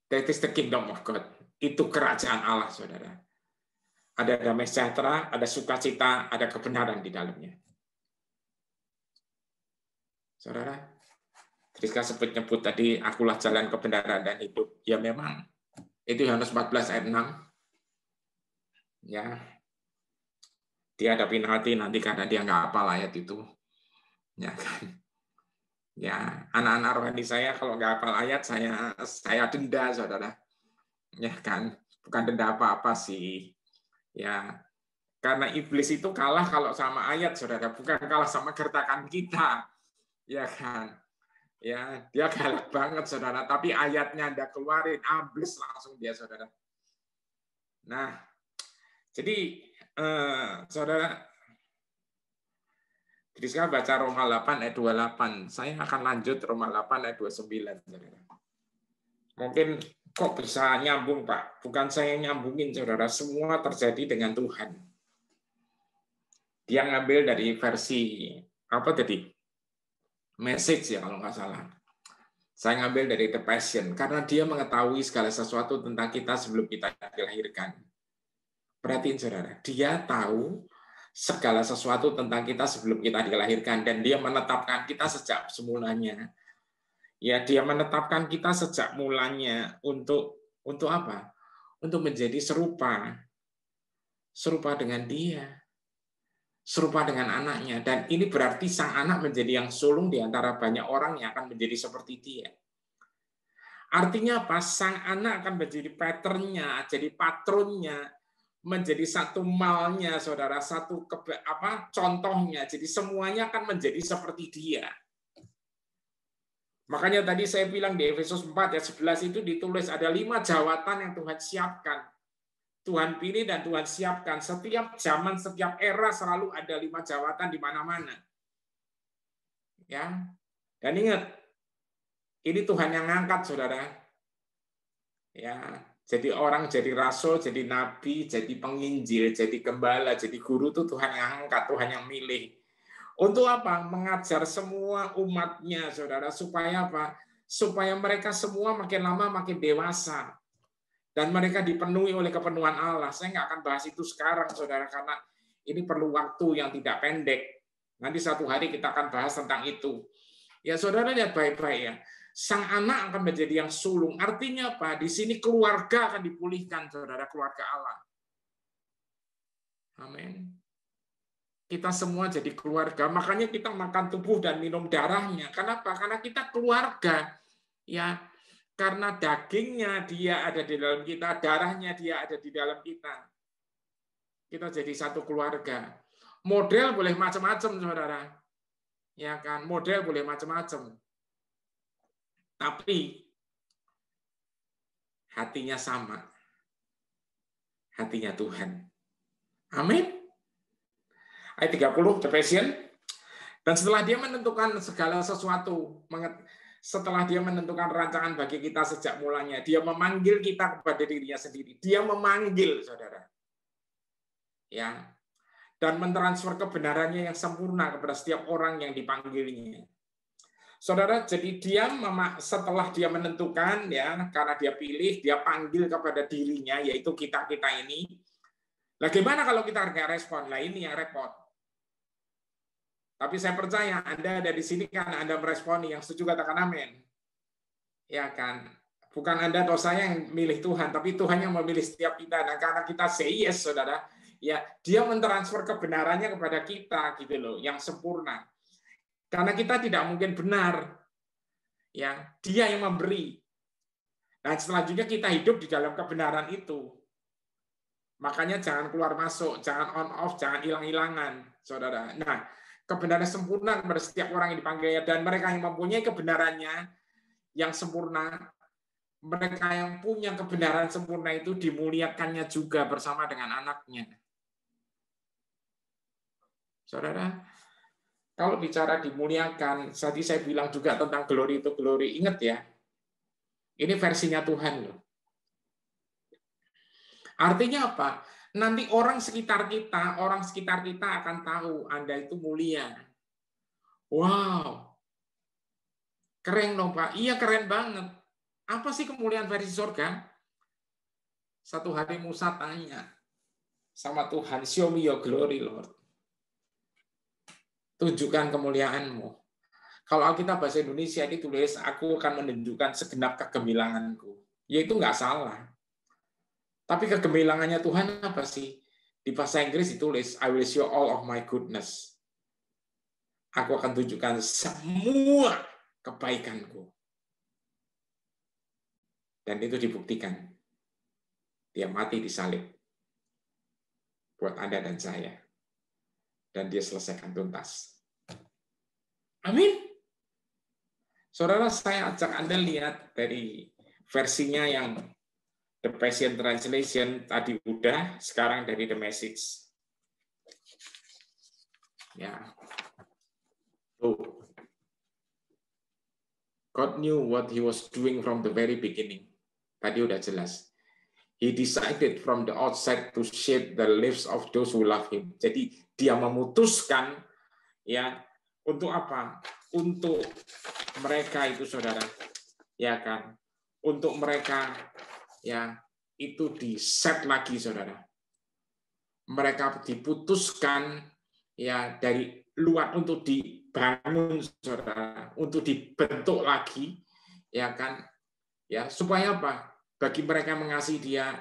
That is the kingdom of God. Itu kerajaan Allah, saudara. Ada damai sejahtera, ada sukacita, ada kebenaran di dalamnya. Saudara, Rizka sempat nyebut tadi, akulah jalan kebenaran dan hidup. Ya memang, itu Yohanes 14 ayat 6. Ya, dia ada penalti nanti karena dia nggak hafal ayat itu. Ya kan. Ya, anak-anak rohani saya kalau nggak hafal ayat saya denda, saudara. Ya kan, bukan denda apa-apa sih. Ya, karena iblis itu kalah kalau sama ayat, saudara, bukan kalah sama gertakan kita. Ya kan. Ya, dia galak banget, saudara. Tapi ayatnya Anda keluarin, ambles langsung dia, saudara. Nah, jadi saudara, Rizka baca Roma 8 ayat 28. Saya akan lanjut Roma 8 ayat 29. Saudara. Mungkin kok bisa nyambung, Pak? Bukan saya nyambungin, saudara. Semua terjadi dengan Tuhan. Dia ngambil dari versi, apa tadi? Message ya, kalau nggak salah. Saya ngambil dari The Passion. Karena dia mengetahui segala sesuatu tentang kita sebelum kita dilahirkan. Perhatiin, saudara. Dia tahu segala sesuatu tentang kita sebelum kita dilahirkan, dan Dia menetapkan kita sejak semulanya. Ya, Dia menetapkan kita sejak mulanya untuk apa? Untuk menjadi serupa dengan Dia, serupa dengan anaknya. Dan ini berarti sang anak menjadi yang sulung di antara banyak orang yang akan menjadi seperti Dia. Artinya apa? Sang anak akan menjadi pattern-nya, jadi patronnya, menjadi satu malnya, saudara, satu contohnya. Jadi semuanya akan menjadi seperti Dia. Makanya tadi saya bilang di Efesus 4 ayat 11 itu ditulis ada 5 jawatan yang Tuhan siapkan. Tuhan pilih dan Tuhan siapkan. Setiap zaman, setiap era selalu ada 5 jawatan di mana-mana. Ya. Dan ingat, ini Tuhan yang ngangkat, saudara. Ya. Jadi orang, jadi rasul, jadi nabi, jadi penginjil, jadi gembala, jadi guru itu Tuhan yang angkat, Tuhan yang milih. Untuk apa? Mengajar semua umatnya, saudara. Supaya apa? Supaya mereka semua makin lama makin dewasa. Dan mereka dipenuhi oleh kepenuhan Allah. Saya nggak akan bahas itu sekarang, saudara, karena ini perlu waktu yang tidak pendek. Nanti satu hari kita akan bahas tentang itu. Ya, saudara, lihat baik-baik ya. Sang anak akan menjadi yang sulung. Artinya apa? Di sini keluarga akan dipulihkan, saudara, keluarga Allah. Amin. Kita semua jadi keluarga. Makanya kita makan tubuh dan minum darahnya. Kenapa? Karena kita keluarga. Ya, karena dagingnya dia ada di dalam kita, darahnya dia ada di dalam kita. Kita jadi satu keluarga. Model boleh macam-macam, saudara. Ya kan, model boleh macam-macam. Tapi hatinya sama. Hatinya Tuhan. Amin. Ayat 30, The Passion. Dan setelah Dia menentukan segala sesuatu, setelah Dia menentukan rancangan bagi kita sejak mulanya, Dia memanggil kita kepada dirinya sendiri. Dia memanggil, saudara. Ya. Dan mentransfer kebenarannya yang sempurna kepada setiap orang yang dipanggilnya. Saudara, jadi Dia setelah Dia menentukan, ya, karena Dia pilih, Dia panggil kepada dirinya, yaitu kita ini. Nah, gimana kalau kita nggak respon? Nah, ini yang repot. Tapi saya percaya Anda ada di sini karena Anda meresponi. Yang setuju katakan amin. Ya kan? Bukan Anda atau saya yang milih Tuhan, tapi Tuhan yang memilih setiap kita. Dan karena kita say yes, saudara, ya, Dia mentransfer kebenarannya kepada kita, gitu loh, yang sempurna. Karena kita tidak mungkin benar, ya, Dia yang memberi. Dan selanjutnya kita hidup di dalam kebenaran itu. Makanya jangan keluar masuk, jangan on off, jangan hilang-hilangan, saudara. Nah, kebenaran sempurna kepada setiap orang yang dipanggilnya, dan mereka yang mempunyai kebenarannya yang sempurna, mereka yang punya kebenaran sempurna itu dimuliakannya juga bersama dengan anaknya. Saudara, kalau bicara dimuliakan, tadi saya bilang juga tentang glory itu glory. Ingat ya, ini versinya Tuhan loh. Artinya apa? Nanti orang sekitar kita akan tahu Anda itu mulia. Wow, keren dong Pak. Iya, keren banget. Apa sih kemuliaan versi surga? Satu hari Musa tanya sama Tuhan, show me your glory, Lord. Tunjukkan kemuliaanmu. Kalau Alkitab bahasa Indonesia ini tulis, aku akan menunjukkan segenap kegemilanganku. Ya itu nggak salah. Tapi kegemilangannya Tuhan apa sih? Di bahasa Inggris ditulis, I will show all of my goodness. Aku akan tunjukkan semua kebaikanku. Dan itu dibuktikan. Dia mati di salib. Buat Anda dan saya. Dan Dia selesaikan tuntas. Amin. Saudara, saya ajak Anda lihat dari versinya yang The Passion Translation tadi udah, sekarang dari The Message. Ya. Oh. God knew what He was doing from the very beginning. Tadi udah jelas. He decided from the outset to shape the lives of those who love Him. Jadi Dia memutuskan, ya, untuk apa? Untuk mereka itu, saudara, ya kan? Untuk mereka, ya, itu di set lagi, saudara. mereka diputuskan ya dari luar untuk dibangun, saudara, untuk dibentuk lagi, ya kan, ya supaya apa? Bagi mereka yang mengasihi Dia,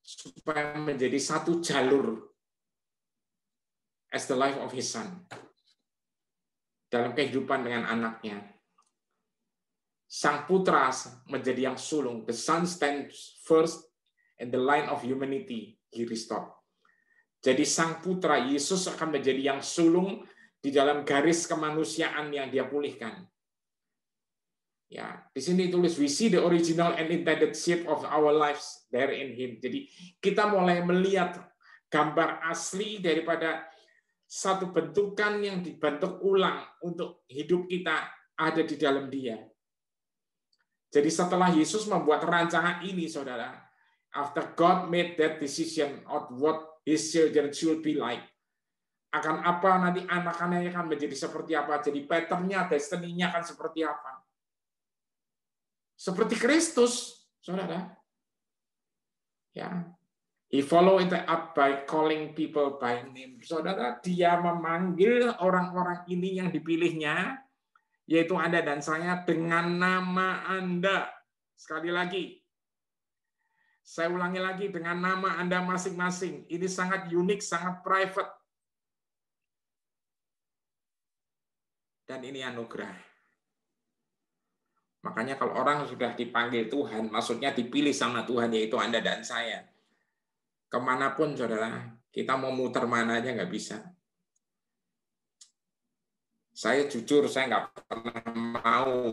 supaya menjadi satu jalur as the life of His Son dalam kehidupan dengan anaknya. Sang putra menjadi yang sulung. The Son stands first in the line of humanity. He restored. Jadi sang putra Yesus akan menjadi yang sulung di dalam garis kemanusiaan yang Dia pulihkan. Ya, di sini tulis we see the original and intended shape of our lives there in Him. Jadi kita mulai melihat gambar asli daripada satu bentukan yang dibentuk ulang untuk hidup kita ada di dalam Dia. Jadi setelah Yesus membuat rancangan ini, saudara, after God made that decision of what His children should be like, akan apa nanti anak-anaknya akan menjadi seperti apa, jadi pattern-nya, destiny-nya akan seperti apa. Seperti Kristus, saudara. Ya, He follow it up by calling people by name. Saudara, Dia memanggil orang-orang ini yang dipilihnya, yaitu Anda dan saya, dengan nama Anda. Sekali lagi, saya ulangi lagi, dengan nama Anda masing-masing. Ini sangat unik, sangat private. Dan ini anugerah. Makanya kalau orang sudah dipanggil Tuhan, maksudnya dipilih sama Tuhan, yaitu Anda dan saya. Kemanapun, saudara, kita mau muter mana aja nggak bisa. Saya jujur, saya nggak pernah mau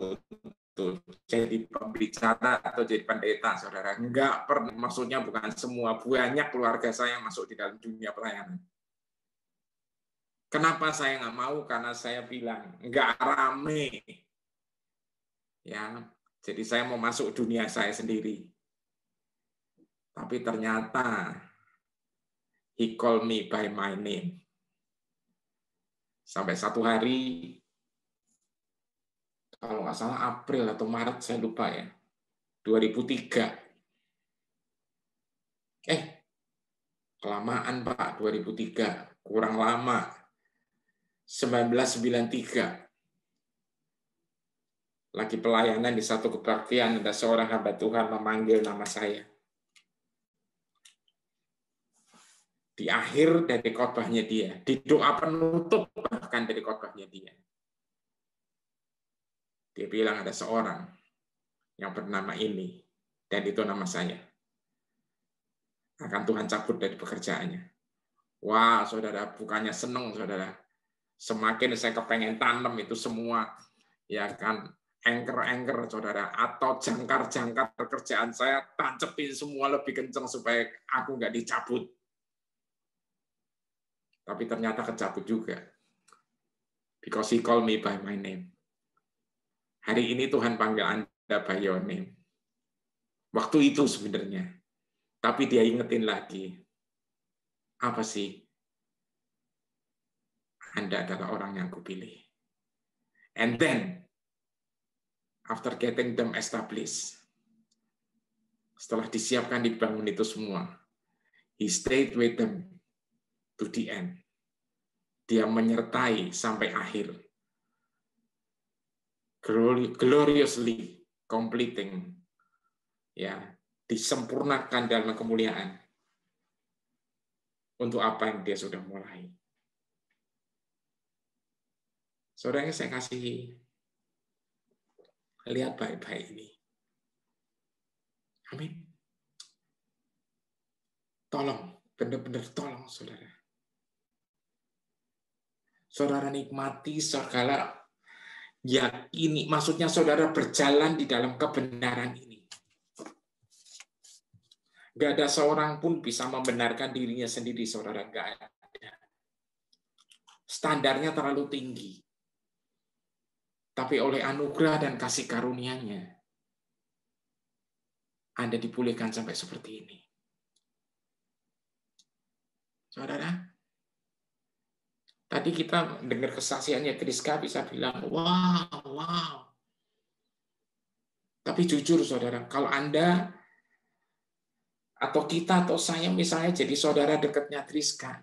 tuh jadi pembicara atau jadi pendeta, saudara. Nggak pernah, maksudnya bukan semua. Banyak keluarga saya yang masuk di dalam dunia pelayanan. Kenapa saya nggak mau? Karena saya bilang, nggak rame. Ya, jadi saya mau masuk dunia saya sendiri. Tapi ternyata, He called me by my name. Sampai satu hari, kalau nggak salah April atau Maret, saya lupa ya, 2003. Kelamaan Pak, 2003. Kurang lama. 1993. Lagi pelayanan di satu kebaktian, ada seorang hamba Tuhan memanggil nama saya. Di akhir dari khotbahnya dia, di doa penutup bahkan dari khotbahnya dia. Dia bilang ada seorang yang bernama ini, dan itu nama saya. Akan Tuhan cabut dari pekerjaannya. Wah, saudara, bukannya senang, saudara. Semakin saya kepengen tanam itu semua, ya kan, anchor-anchor, saudara, atau jangkar-jangkar pekerjaan saya, tancepin semua lebih kencang supaya aku nggak dicabut. Tapi ternyata kecabut juga. Because He called me by my name. Hari ini Tuhan panggil Anda by your name. Waktu itu sebenarnya. Tapi Dia ingetin lagi. Apa sih? Anda adalah orang yang kupilih. And then, after getting them established, setelah disiapkan, dibangun itu semua, He stayed with them to the end. Dia menyertai sampai akhir. Gloriously completing, ya, disempurnakan dalam kemuliaan untuk apa yang Dia sudah mulai. Saudara yang saya kasih, lihat baik-baik ini. Amin. Tolong, benar-benar tolong, saudara. Saudara nikmati segala yakini, maksudnya saudara berjalan di dalam kebenaran ini. Gak ada seorang pun bisa membenarkan dirinya sendiri, saudara. Gak ada. Standarnya terlalu tinggi. Tapi oleh anugerah dan kasih karunia-Nya, Anda dipulihkan sampai seperti ini. Saudara, tadi kita dengar kesaksiannya Kriska bisa bilang, wow. Tapi jujur, saudara, kalau Anda Atau kita atau saya misalnya jadi saudara dekatnya Driska.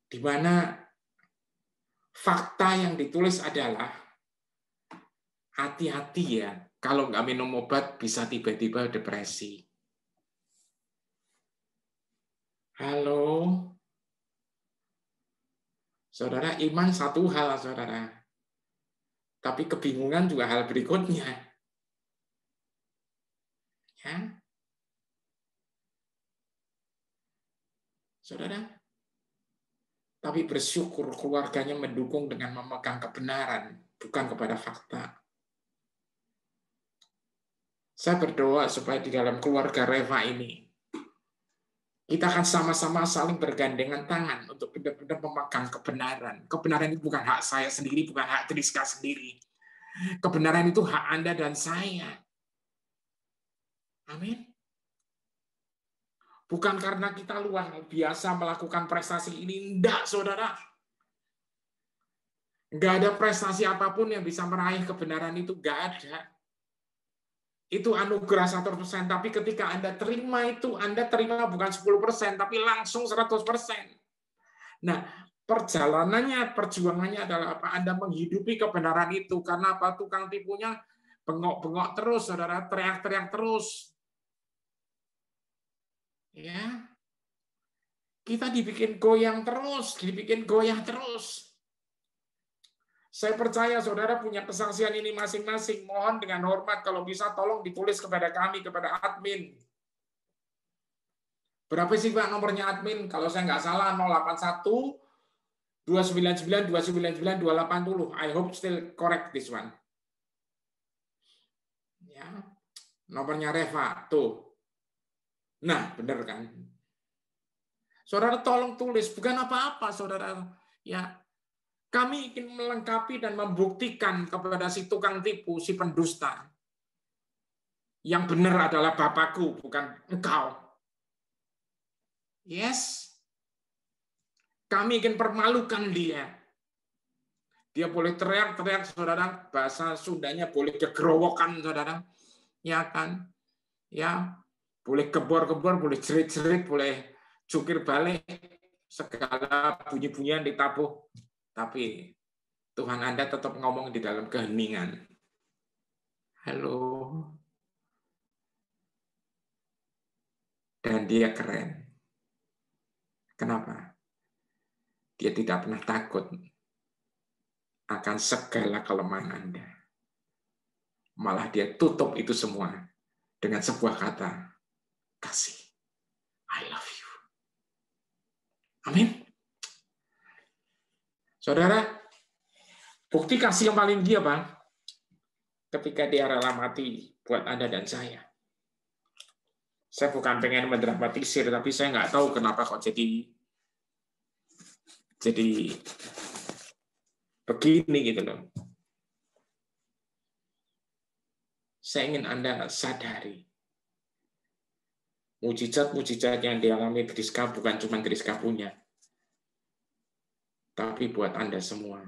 Di mana fakta yang ditulis adalah hati-hati ya, kalau nggak minum obat bisa tiba-tiba depresi. Halo? Saudara, iman satu hal, saudara. Tapi kebingungan juga hal berikutnya. Ya. Saudara, tapi bersyukur keluarganya mendukung dengan memegang kebenaran, bukan kepada fakta. Saya berdoa supaya di dalam keluarga Reva ini, kita akan sama-sama saling bergandengan tangan untuk benar-benar memegang kebenaran. Kebenaran itu bukan hak saya sendiri, bukan hak Driska sendiri. Kebenaran itu hak Anda dan saya. Amin. Bukan karena kita luar biasa melakukan prestasi ini. Enggak, saudara. Enggak ada prestasi apapun yang bisa meraih kebenaran itu. Enggak ada. Itu anugerah 100%. Tapi ketika Anda terima itu, Anda terima bukan 10%, tapi langsung 100%. Nah, perjalanannya, perjuangannya adalah apa? Anda menghidupi kebenaran itu. Karena apa? Tukang tipunya bengok-bengok terus, saudara. Teriak-teriak terus. Ya, kita dibikin goyang terus, dibikin goyah terus. Saya percaya saudara punya kesaksian ini masing-masing. Mohon dengan hormat kalau bisa tolong ditulis kepada kami, kepada admin. Berapa sih Pak nomornya admin? Kalau saya nggak salah 081 299 299 280. I hope still correct this one. Ya, nomornya Reva tuh. Nah, benar kan? Saudara tolong tulis, bukan apa-apa, saudara. Ya, kami ingin melengkapi dan membuktikan kepada si tukang tipu, si pendusta. Yang benar adalah Bapakku, bukan engkau. Yes. Kami ingin permalukan dia. Dia boleh teriak-teriak, saudara. Bahasa Sundanya boleh gegrowokan, saudara. Ya kan? Ya, boleh gebor-gebor, boleh jerit-jerit, boleh jungkir balik, segala bunyi-bunyian ditabuh. Tapi Tuhan Anda tetap ngomong di dalam keheningan. Halo. Dan dia keren. Kenapa? Dia tidak pernah takut akan segala kelemahan Anda. Malah dia tutup itu semua dengan sebuah kata, kasih. I love you. Amin. Saudara, bukti kasih yang paling dia, Bang, ketika dia rela mati buat Anda dan saya. Saya bukan pengen mendramatisir, tapi saya nggak tahu kenapa kok jadi begini gitu loh. Saya ingin Anda sadari, mujizat-mujizat yang dialami Driska bukan cuma Driska punya, tapi buat Anda semua.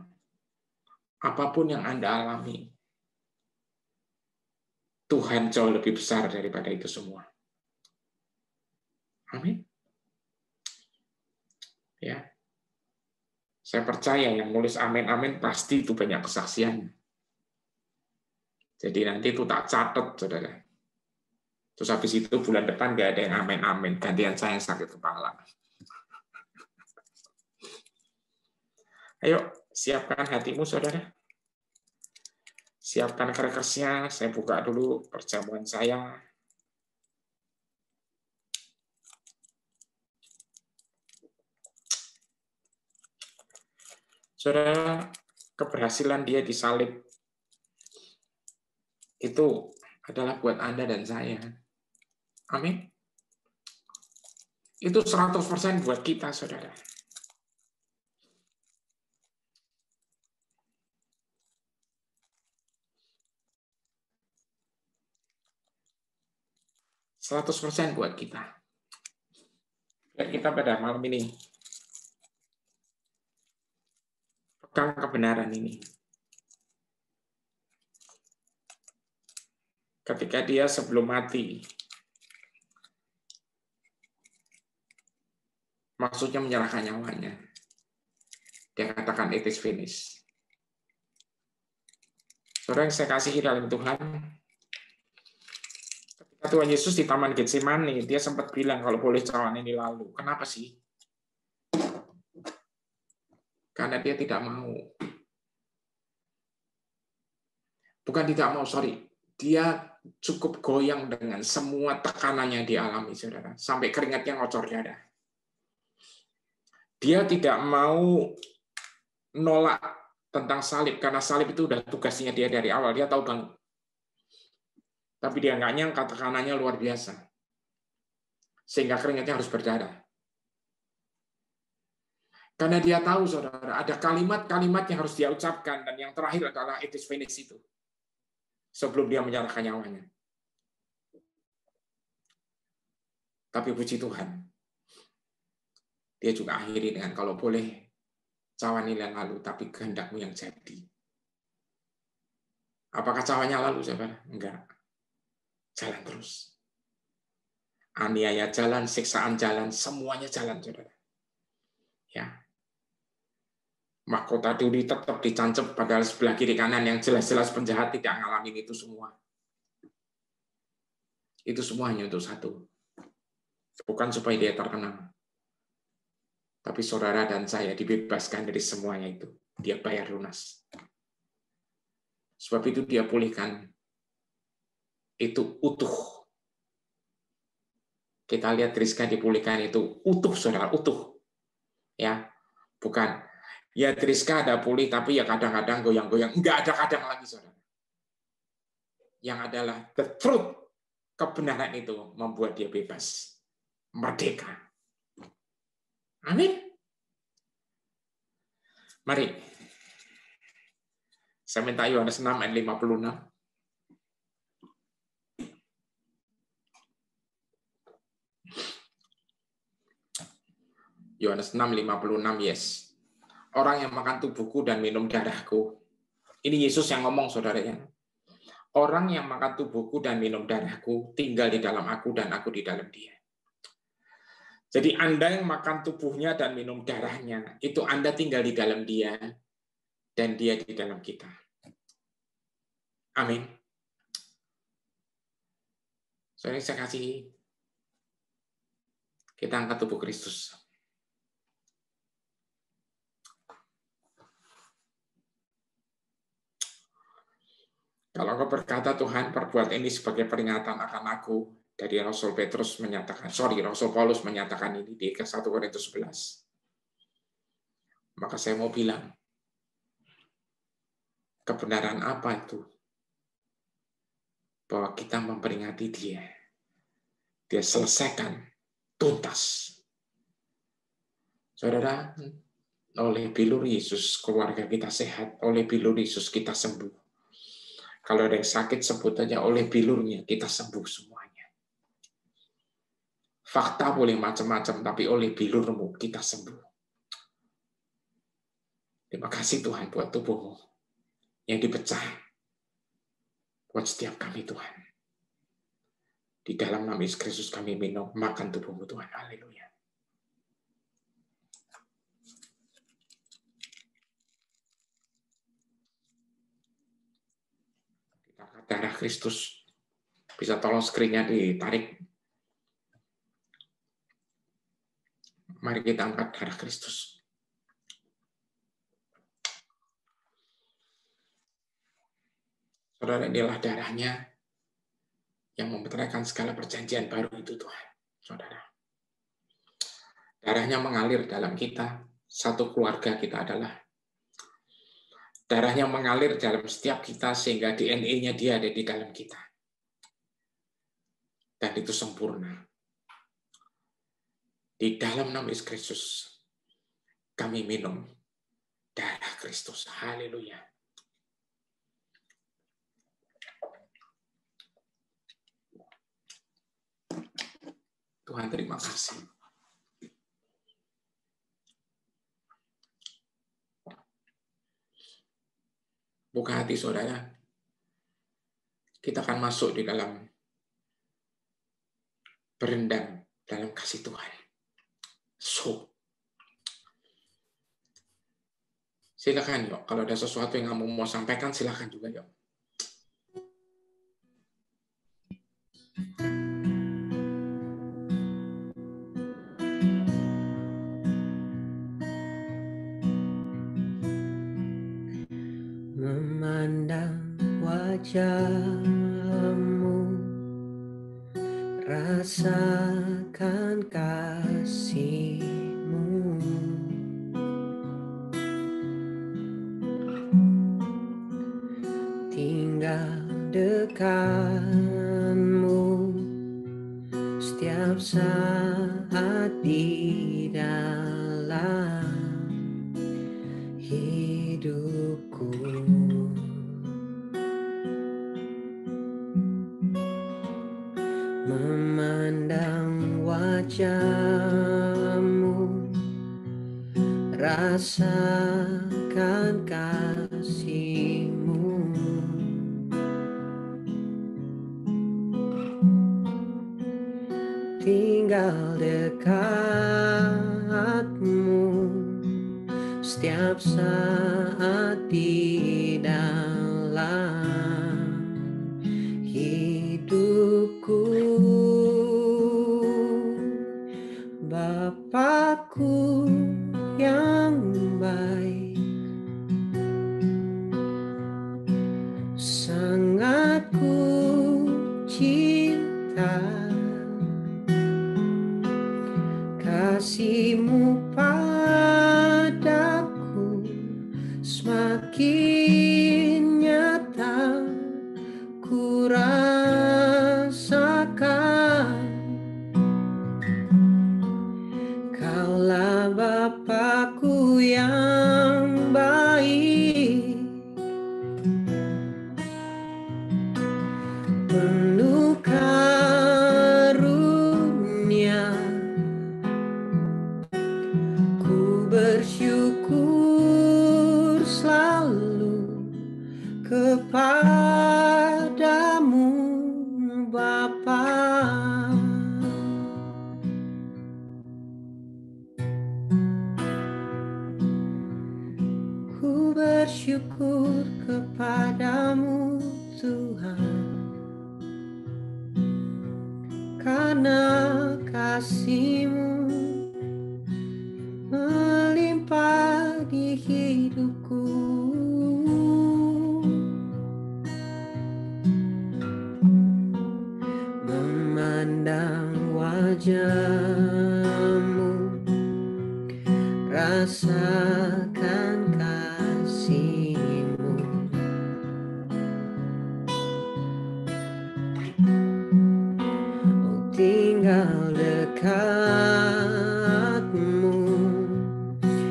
Apapun yang Anda alami, Tuhan jauh lebih besar daripada itu semua. Amin. Ya. Saya percaya yang nulis amin-amin pasti itu banyak kesaksian. Jadi nanti itu tak catat, saudara. Terus habis itu bulan depan nggak ada yang amin-amin. Gantian saya yang sakit kepala. Ayo, siapkan hatimu, saudara. Siapkan kerkesnya. Saya buka dulu perjamuan saya. Saudara, keberhasilan dia disalib itu adalah buat Anda dan saya. Amin. Itu 100% buat kita, saudara. %100% buat kita. Biar kita pada malam ini pegang kebenaran ini. ketika dia sebelum mati, maksudnya menyerahkan nyawanya, dia katakan it is finished. Saudara yang saya kasihi dalam Tuhan, ketika Tuhan Yesus di Taman Getsemani, dia sempat bilang kalau boleh cawan ini lalu. Kenapa sih? Karena dia tidak mau. Bukan tidak mau, sorry. Dia cukup goyang dengan semua tekanan yang dialami, saudara. Sampai keringatnya ngocor dada. Dia tidak mau nolak tentang salib, karena salib itu udah tugasnya dia dari awal. Dia tahu banget. Tapi dia nggak nyangka tekanannya luar biasa. Sehingga keringatnya harus berdarah. Karena dia tahu, saudara, ada kalimat-kalimat yang harus dia ucapkan, dan yang terakhir adalah it is finished itu. Sebelum dia menyerahkan nyawanya. Tapi puji Tuhan, dia juga akhiri dengan kalau boleh cawan ini lalu, tapi kehendakmu yang jadi. Apakah cawannya lalu, saudara? Enggak. Jalan terus. Aniaya jalan, siksaan jalan, semuanya jalan, saudara. Ya. Mahkota duri tetap dicancep padahal sebelah kiri kanan yang jelas-jelas penjahat tidak ngalamin itu semua. Itu semua hanya untuk satu. Bukan supaya dia terkenal. Tapi saudara dan saya dibebaskan dari semuanya itu. Dia bayar lunas. Sebab itu dia pulihkan itu utuh. Kita lihat Rizka dipulihkan itu utuh, saudara, utuh. Ya, bukan. Ya Rizka ada pulih, tapi ya kadang-kadang goyang-goyang. Enggak ada kadang lagi, saudara. Yang adalah the truth. Kebenaran itu membuat dia bebas. Merdeka. Amin. Mari. Saya minta Yohanes 6 ayat 56. Yohanes 6:56, yes. Orang yang makan tubuhku dan minum darahku. Ini Yesus yang ngomong, saudaranya. Orang yang makan tubuhku dan minum darahku tinggal di dalam aku dan aku di dalam dia. Jadi Anda yang makan tubuhnya dan minum darahnya, itu Anda tinggal di dalam dia dan dia di dalam kita. Amin. Soalnya saya kasih, kita angkat tubuh Kristus. Kalau engkau berkata, Tuhan, perbuat ini sebagai peringatan akan aku, dari Rasul Paulus menyatakan ini di 1 Korintus 11. Maka saya mau bilang, kebenaran apa itu? Bahwa kita memperingati dia. Dia selesaikan tuntas. Saudara, oleh bilur Yesus keluarga kita sehat, oleh bilur Yesus kita sembuh. Kalau ada yang sakit, sebut aja oleh bilurnya kita sembuh semuanya. Fakta boleh macam-macam, tapi oleh bilurmu kita sembuh. Terima kasih Tuhan buat tubuhmu yang dipecah. Buat setiap kami Tuhan. Di dalam nama Yesus Kristus kami minum, makan tubuhmu Tuhan. Haleluya. Kita angkat darah Kristus. Bisa tolong screen-nya ditarik. Mari kita angkat darah Kristus. Saudara, inilah darahnya yang memeteraikan segala perjanjian baru itu Tuhan. Saudara. Darahnya mengalir dalam kita. Satu keluarga kita adalah. Darahnya mengalir dalam setiap kita sehingga DNA-nya dia ada di dalam kita. Dan itu sempurna. Di dalam nama Yesus Kristus, kami minum darah Kristus. Haleluya. Tuhan terima kasih. Buka hati saudara. kita akan masuk di dalam berendam dalam kasih Tuhan. So, silakan yuk. Kalau ada sesuatu yang kamu mau sampaikan, silakan juga yuk. Memandang wajah-Mu, rasakan kasih-Mu, tinggal dekat-Mu setiap saat di dalam hidupku. Memandang wajah-Mu, rasakan kasih-Mu, tinggal dekat-Mu setiap saat di dalam hidupku. Bapakku yang baik, sangat ku cinta, kasih-Mu padaku semakin nyata ku rasakan. Kaulah Bapakku yang baik, penuh karunia, ku bersyukur selalu kepadamu Bapa. Ku bersyukur kepadamu Tuhan, karena kasih-Mu melimpah di hidupku. Memandang wajah-Mu, rasakan kasih-Mu, oh tinggal dekat-Mu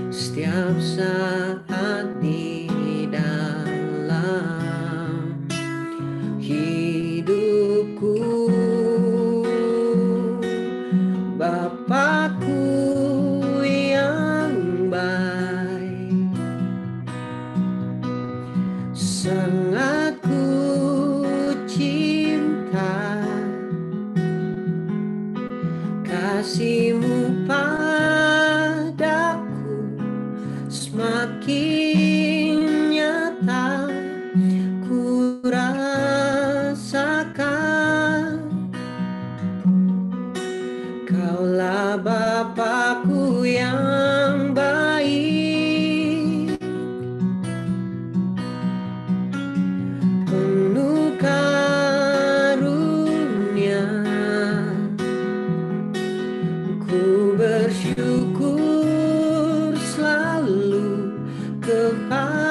setiap saat di dalam hidupku. Bapakku yang baik, sangat ku cinta, kasih-Mu padaku semakin nyata ku rasakan. Kaulah Bapakku yang baik, penuh karunia, ku bersyukur selalu kepadamu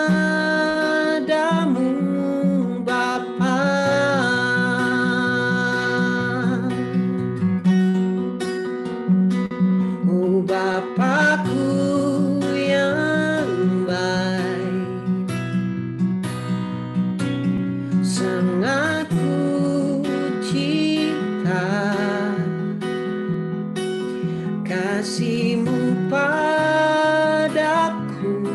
Bapa. Oh Bapakku yang baik, sangat ku cinta, kasih-Mu padaku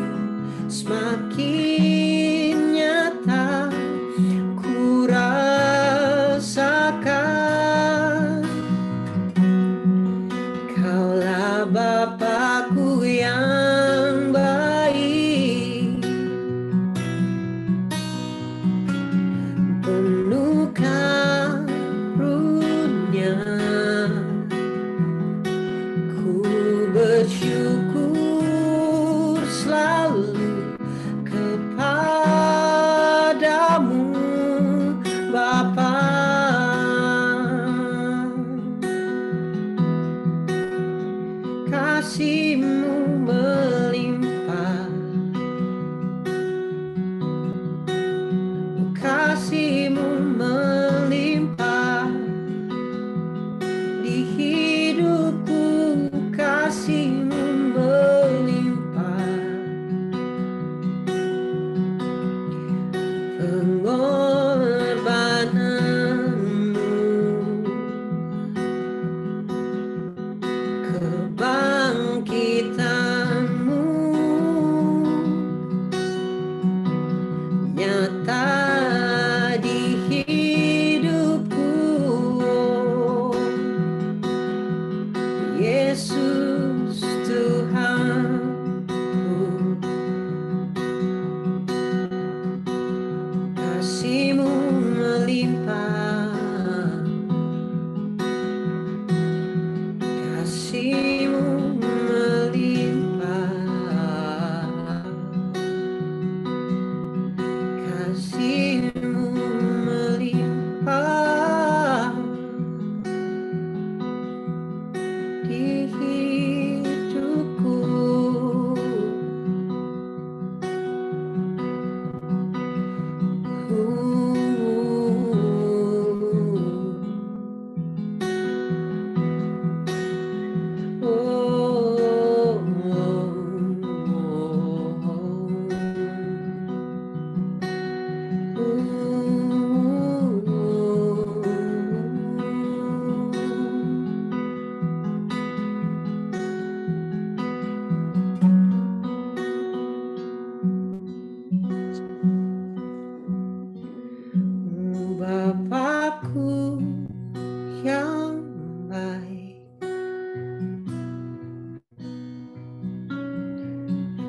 semakin nyata ku rasakan. pengorbananmu, kebangkitanmu nyata di hidupku, Yesus Tuhanku. Kasih-Mu melimpah, kasih-Mu melimpah, kasih-Mu melimpah di hidupku. Bapakku yang baik,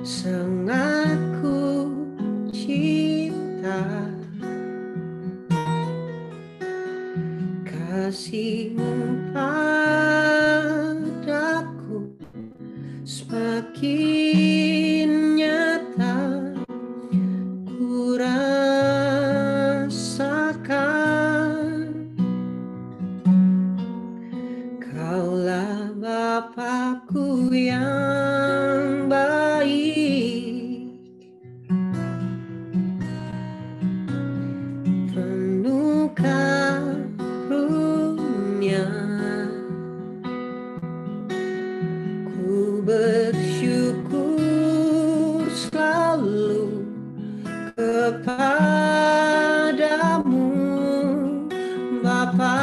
sangat ku cinta, kasih-Mu padaku semakin nyata ku rasakan. Kaulah Bapakku yang baik, penuh karunia. Ku bersyukur selalu kepadamu, Bapa.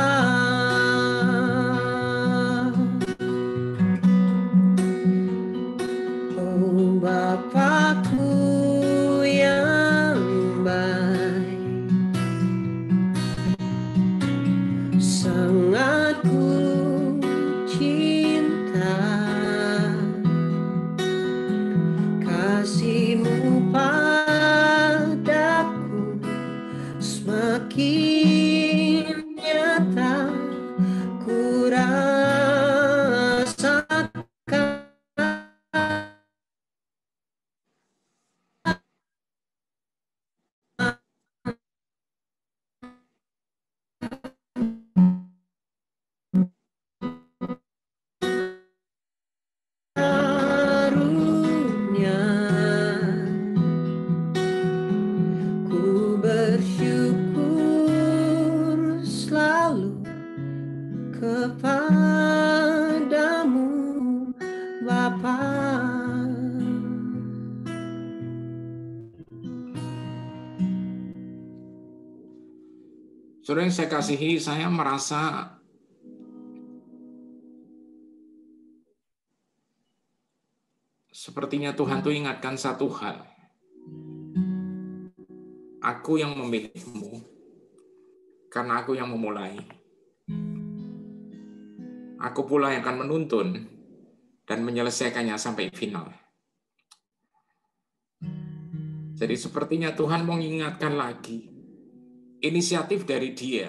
Oh Bapakku yang baik, sangat ku cinta, kasih-Mu padaku semakin nyata ku rasakan. Karunia, ku bersyukur selalu kepadamu, Bapa. Saudara yang saya kasihi, saya merasa sepertinya Tuhan tuh ingatkan satu hal. Aku yang memilihmu, karena aku yang memulai. Aku pula yang akan menuntun dan menyelesaikannya sampai final. Jadi sepertinya Tuhan mau mengingatkan lagi, inisiatif dari Dia.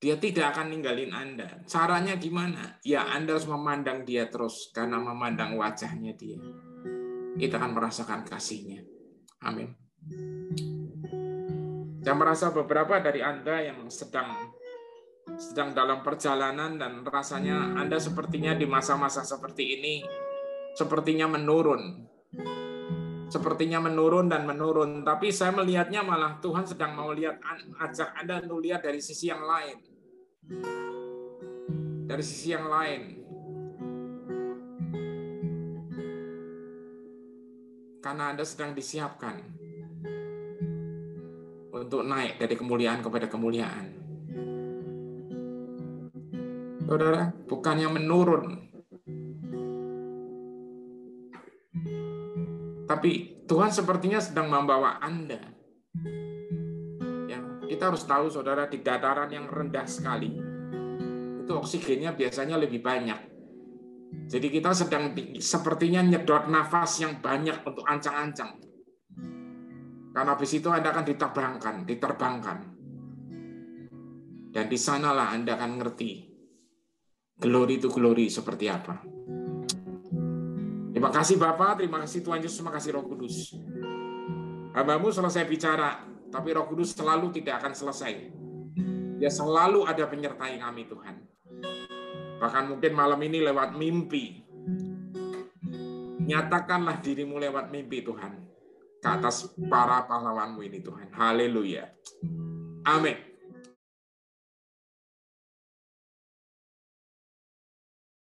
Dia tidak akan ninggalin Anda. Caranya gimana? Ya Anda harus memandang Dia terus, karena memandang wajahnya Dia, kita akan merasakan kasih-Nya. Amin. Saya merasa beberapa dari Anda yang sedang dalam perjalanan dan rasanya Anda sepertinya di masa-masa seperti ini sepertinya menurun. Sepertinya menurun dan menurun, tapi saya melihatnya malah Tuhan sedang mau ajak Anda untuk lihat dari sisi yang lain. Dari sisi yang lain. Karena Anda sedang disiapkan. untuk naik dari kemuliaan kepada kemuliaan. Saudara, bukannya menurun, tapi Tuhan sepertinya sedang membawa Anda. Ya, kita harus tahu, saudara, di dataran yang rendah sekali, itu oksigennya biasanya lebih banyak. Jadi kita sedang sepertinya nyedot nafas yang banyak untuk ancang-ancang. Karena habis itu Anda akan diterbangkan. Dan di sanalah Anda akan ngerti glory to glory seperti apa. Terima kasih Bapak, terima kasih Tuhan Yesus, terima kasih Roh Kudus. Hamba-Mu selesai bicara, tapi Roh Kudus selalu tidak akan selesai. Dia selalu ada penyertai kami Tuhan. Bahkan mungkin malam ini lewat mimpi. Nyatakanlah dirimu lewat mimpi Tuhan. Ke atas para pahlawan-Mu ini Tuhan. Haleluya. Amin.